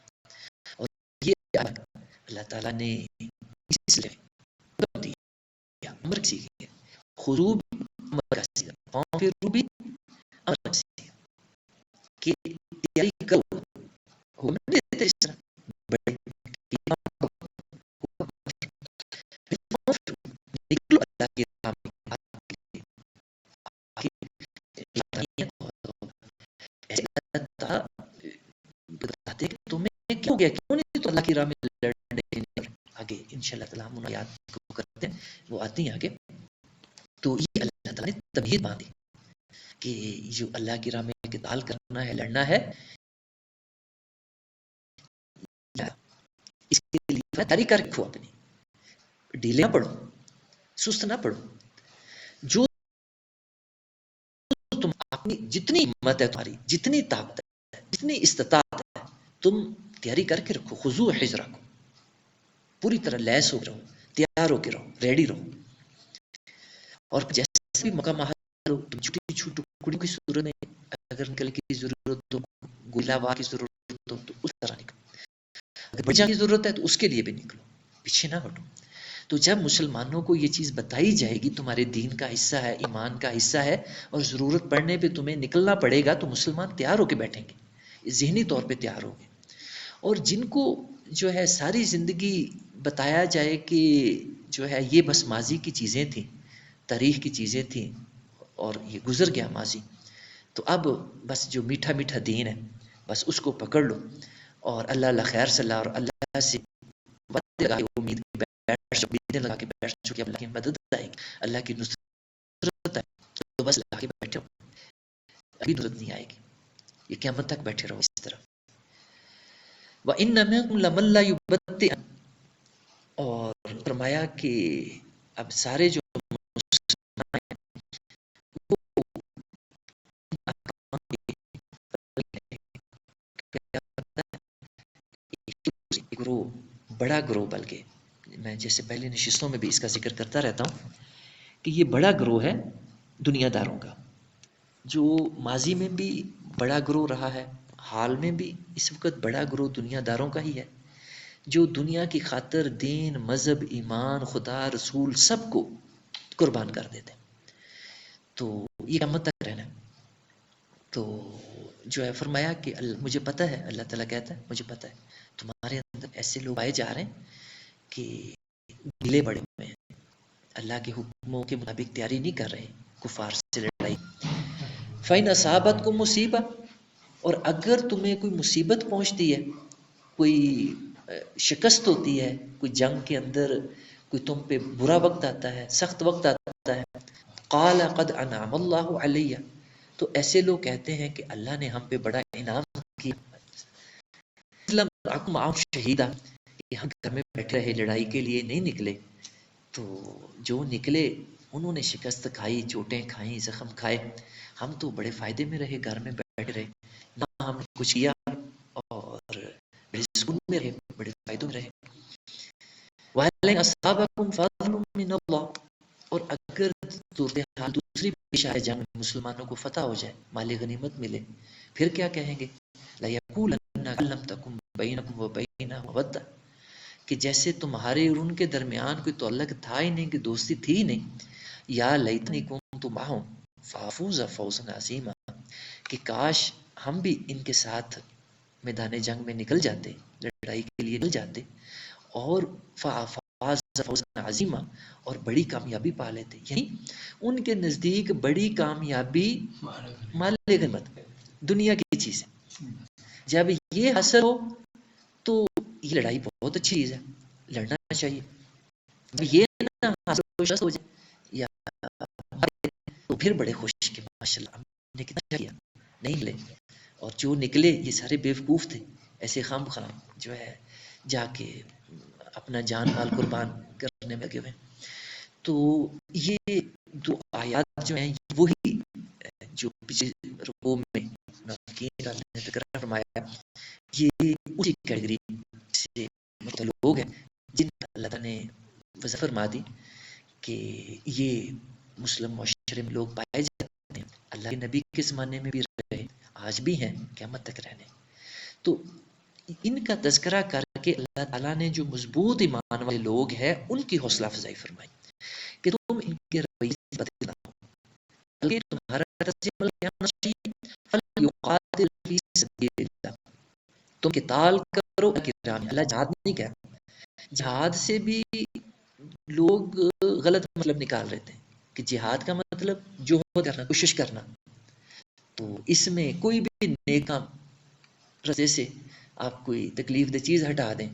اور یہ اللہ تعالیٰ نے اس لیے امر سیکھی ہے، خروب امر کا سیکھا، قوم پھر روبی امر کا سیکھا کہ تیاری کرو، ہو میں اس طرح بڑے نکلو اللہ کے راہ میں، کہتے ہیں کہ تمہیں کیوں گیا، کیوں نہیں تو اللہ کی راہ میں لڑنے کے لیے؟ آگے انشاءاللہ تعالیٰ ہم ان آیات کو کرتے ہیں، وہ آتی ہیں آگے. تو یہ اللہ تعالیٰ نے تمہید باندھی کہ جو اللہ کی راہ میں قتال کرنا ہے، لڑنا ہے، اس کے لیے تیاری کر رکھو، اپنی ڈھیلے نہ پڑو، سست نہ پڑو. جو تم اپنی جتنی ہمت ہے، تمہاری جتنی طاقت ہے، جتنی استطاعت ہے، تم تیاری کر کے رکھو. خضوع حذرکم، پوری طرح لیس ہو کے رہو، تیار ہو کے رہو، ریڈی رہو. اور جیسے بھی موقع حاصل ہو، تم چھوٹی چھوٹی ٹکڑیوں کی صورت میں اگر نکل کی ضرورت ہو، گولا وا کی ضرورت ہو تو اس طرح نکلو. اگر بڑی جان کی ضرورت ہے تو اس کے لیے بھی نکلو، پیچھے نہ ہٹو. تو جب مسلمانوں کو یہ چیز بتائی جائے گی تمہارے دین کا حصہ ہے، ایمان کا حصہ ہے، اور ضرورت پڑنے پہ تمہیں نکلنا پڑے گا، تو مسلمان تیار ہو کے بیٹھیں گے، ذہنی طور پہ تیار ہو گے. اور جن کو جو ہے ساری زندگی بتایا جائے کہ جو ہے یہ بس ماضی کی چیزیں تھیں، تاریخ کی چیزیں تھیں، اور یہ گزر گیا ماضی، تو اب بس جو میٹھا میٹھا دین ہے بس اس کو پکڑ لو، اور اللہ اللہ خیر صلی اللہ، اور اللہ سے امید لگا کے بیٹھ چکے، اللہ کی مدد آئے گی، اللہ کی نصرت آئے گی، تو بس لگا کے بیٹھے ہو، ابھی نصرت نہیں آئے گی، یہ قیامت تک بیٹھے رہو اس طرح. وَإِنَّ مِنْكُمْ لَمَن لَّا يُبَطِّئَنَّ، اور فرمایا کہ اب سارے جو مسلمان ہیں گروہ، بڑا گروہ، بلکہ میں جیسے پہلے نشستوں میں بھی اس کا ذکر کرتا رہتا ہوں کہ یہ بڑا گروہ ہے دنیا داروں کا، جو ماضی میں بھی بڑا گروہ رہا ہے، حال میں بھی اس وقت بڑا گروہ دنیا داروں کا ہی ہے، جو دنیا کی خاطر دین، مذہب، ایمان، خدا، رسول سب کو قربان کر دیتے. تو یہ قیامت تک رہنا. تو جو ہے فرمایا کہ مجھے پتہ ہے، اللہ تعالیٰ کہتا ہے مجھے پتہ ہے تمہارے اندر ایسے لوگ پائے جا رہے ہیں کہ ڈھیلے پڑے ہوئے ہیں، اللہ کے حکموں کے مطابق تیاری نہیں کر رہے، کفار سے لڑائی. فَإِنْ أَصَابَتْكُمْ مُصِیبَةٌ، اور اگر تمہیں کوئی مصیبت پہنچتی ہے، کوئی شکست ہوتی ہے، کوئی جنگ کے اندر کوئی تم پہ برا وقت آتا ہے، سخت وقت آتا ہے، قَالَ قَدْ أَنْعَمَ اللَّهُ عَلَيَّ، تو ایسے لوگ کہتے ہیں کہ اللہ نے ہم پہ بڑا انعام کیا. لم أكن معهم شہیدا، کہ ہم گھر میں بیٹھے رہے، لڑائی کے لیے نہیں نکلے، تو جو نکلے انہوں نے شکست کھائی، چوٹیں کھائیں، زخم کھائے، ہم تو بڑے فائدے میں رہے، گھر میں بیٹھے رہے، نہ ہم نے کچھ کیا، اور بڑے سکون میں رہے، بڑے فائدوں میں رہے. وَإِنْ أَصَابَكُمْ فَضْلٌ مِّنَ اللَّهِ، اور اگر صورتحال دوسری پیش آئے، جنگ میں مسلمانوں کو فتح ہو جائے، مال غنیمت ملے، پھر کیا کہیں گے؟ لَيَقُولَنَّ كَأَن لَّمْ تَكُن بَيْنَكُمْ وَبَيْنَهُ مَوَدَّةٌ، کہ جیسے تمہارے اور ان کے درمیان کوئی تعلق تھا ہی نہیں، کہ دوستی تھی ہی نہیں. یا لیتنی کنت معہم فافوز فوزا عظیما، کہ کاش ہم بھی ان کے ساتھ میدان جنگ میں نکل جاتے، لڑائی کے لیے نکل جاتے، اور فافاز فوزا عظیما، اور بڑی کامیابی پا لیتے. یعنی ان کے نزدیک بڑی کامیابی مال غنیمت، دنیا کی چیز ہے. جب یہ حاصل ہو تو یہ لڑائی بہت اچھی چیز ہے، لڑنا چاہیے. جب یہ نہ حاصل ہو جائے یا تو پھر بڑے خوش کہ ماشاءاللہ ہم نے کتنا کیا، نہیں ملے. اور جو نکلے یہ سارے بیوقوف تھے، ایسے خام خام جو ہے جا کے اپنا جان مال قربان کرنے میں لگے ہوئے. تو یہ دو آیات جو ہیں وہی جو پچھلے رکوع میں نے تکرار فرمایا، یہ اسی کیٹیگری سے لوگ ہیں جن پر اللہ تعالیٰ نے وضع فرما دی کہ یہ مسلم معاشرے میں لوگ پائے جاتے ہیں، اللہ کے نبی کے زمانے میں بھی رہے، آج بھی ہیں، قیامت تک رہنے. تو ان کا تذکرہ کر کے اللہ تعالیٰ نے جو مضبوط ایمان والے لوگ ہیں ان کی حوصلہ افزائی فرمائی کہ تم ان کے رویے سے بدل نہ ہو، بلکہ تمہارا تجزیہ کیا ہونا چاہیے، فَلْيُقَاتِلْ فِي سَبِيلِ اللَّهِ، تم قتال کرو اللہ، جہاد نہیں کہا. جہاد سے بھی لوگ غلط مطلب نکال رہے تھے کہ جہاد کا مطلب جوہد کرنا، کوشش کرنا. تو اس میں کوئی بھی نیک کام رسے سے آپ کوئی تکلیف دہ چیز ہٹا دیں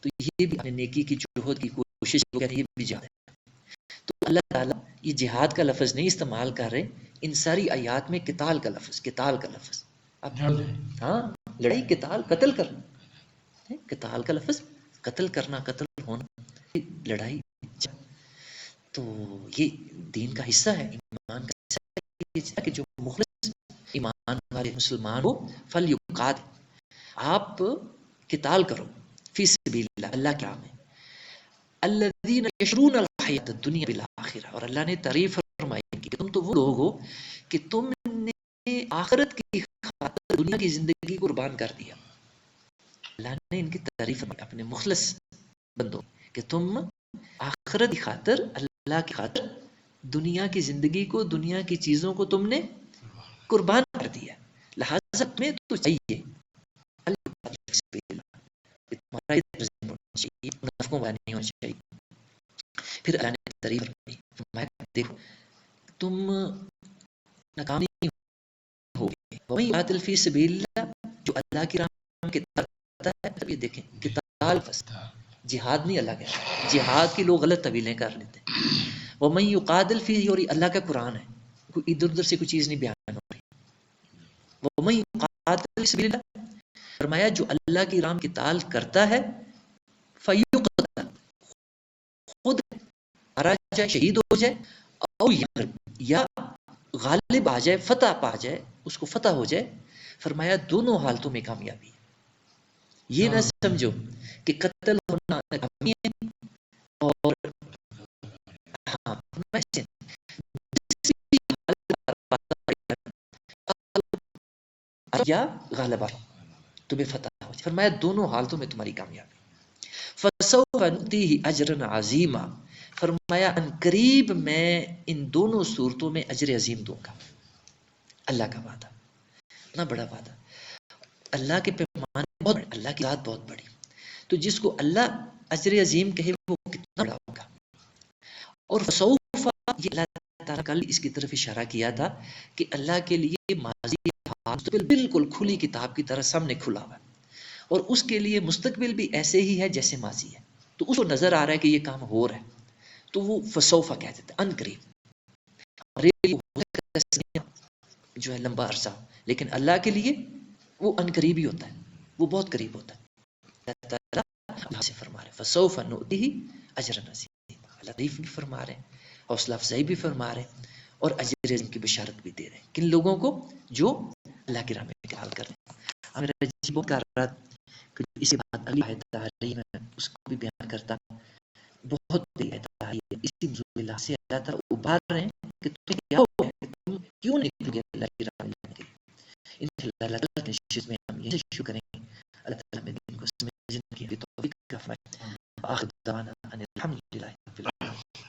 تو یہ بھی اپنے نیکی کی جہد کی کوشش کو کہتے ہیں، یہ بھی جہاد ہے. تو اللہ تعالیٰ یہ جہاد کا لفظ نہیں استعمال کر رہے، ان ساری آیات میں قتال کا لفظ اب ہاں لڑائی قتال قتل کرنا، قتال کا لفظ قتل کرنا، قتل ہونا، لڑائی. تو یہ دین کا حصہ ہے، ایمان کا حصہ ہے کہ جو مخلص ایمان والے مسلمان ہو فلیقاتل، آپ قتال کرو فی سبیل اللہ، اللہ کے راہ میں. الذین یشرون الحیات الدنیا بالآخرہ، اور اللہ نے تعریف فرمائی کہ تم تو وہ لوگ ہو کہ تم نے آخرت کی خاطر دنیا کی زندگی کو قربان کر دیا. اللہ نے ان کی تعریف فرمائی اپنے مخلص بندوں کہ تم آخرت کی خاطر، اللہ کی خاطر دنیا کی زندگی کو، دنیا کی چیزوں کو تم نے قربان کر دیا. لہذا میں تو چاہیے تمہارا چاہیے، منافقوں والا نہیں ہونا چاہیے. پھر اللہ نے تعریف فرمایا دیکھو تم ناکامی ہوگی. وہی قاتل فی سبیل اللہ، جو اللہ کی راہ میں قتال کرتا ہے. تب یہ دیکھیں قتال جہاد نہیں، اللہ کہتا ہے جہاد کی لوگ غلط طویلیں کر لیتے ہیں. وَمَن يُقَاتِلْ فِي، اور اللہ کا قرآن ہے، کوئی ادھر ادھر سے کوئی چیز نہیں بیان ہو رہی. وَمَن يُقَاتِلْ فِي سَبِيلِ اللَّهِ، فرمایا جو اللہ کی راہ میں قتال کرتا ہے فَيُقْتَلْ، خود مارا جائے، شہید ہو جائے، او یا غالب آ جائے، فتح پا جائے، اس کو فتح ہو جائے. فرمایا دونوں حالتوں میں کامیابی ہے. یہ نہ سمجھو کہ قتل ہونا ناکامی ہے اور ہاں یا غالب آ تمہیں فتح ہو جائے. فرمایا دونوں حالتوں میں تمہاری کامیابی. فَسَوْفَ نُؤْتِيهِ أَجْرًا عَظِيمًا، فرمایا ان قریب میں ان دونوں صورتوں میں اجر عظیم دوں گا. اللہ کا وعدہ، اتنا بڑا وعدہ. اللہ کے پیمانے بہت بڑے، اللہ کی ذات بہت بڑی. تو جس کو اللہ اجر عظیم کہے وہ کتنا بڑا ہوگا. اور فسوف، یہ اللہ تعالیٰ کل اس کی طرف اشارہ کیا تھا کہ اللہ کے لیے ماضی مستقبل بالکل کھلی کتاب کی طرح سامنے کھلا ہوا ہے، اور اس کے لیے مستقبل بھی ایسے ہی ہے جیسے ماضی ہے. تو اس کو نظر آ رہا ہے کہ یہ کام ہو رہا ہے، تو وہ فسوفا کہہ دیتے ہیں ان قریب. جو ہے لمبا عرصہ، لیکن اللہ کے لیے وہ ان قریب ہی ہوتا ہے، وہ بہت قریب ہوتا ہے. اللہ تعالیٰ اللہ سے فرما رہے فسوف نؤتیہ اجرا عظیما، اللہ تعریف بھی فرما رہے ہیں، حوصلہ افزائی بھی فرما رہے ہیں، اور اجر عظیم کی بشارت بھی دے رہے ہیں کن لوگوں کو جو اللہ کی راہ میں قتال کر رہے ہیں. میرا جی بہت کر رہا کہ اسی بات اگلی آیت آ رہی ہے، میں اس کو بھی بیان کرتا. بہت اسی موضوع سے اللہ تعالیٰ ابھار رہے ہیں کہ تمہیں کیا ہو ہے، تم کیوں نکل گئے اللہ کی راہ میں کے لیے. ان اللہ تعالیٰ کے شکر میں ہم یہ شکر کریں اللہ تعالیٰ میں دین کو سمجھنے کی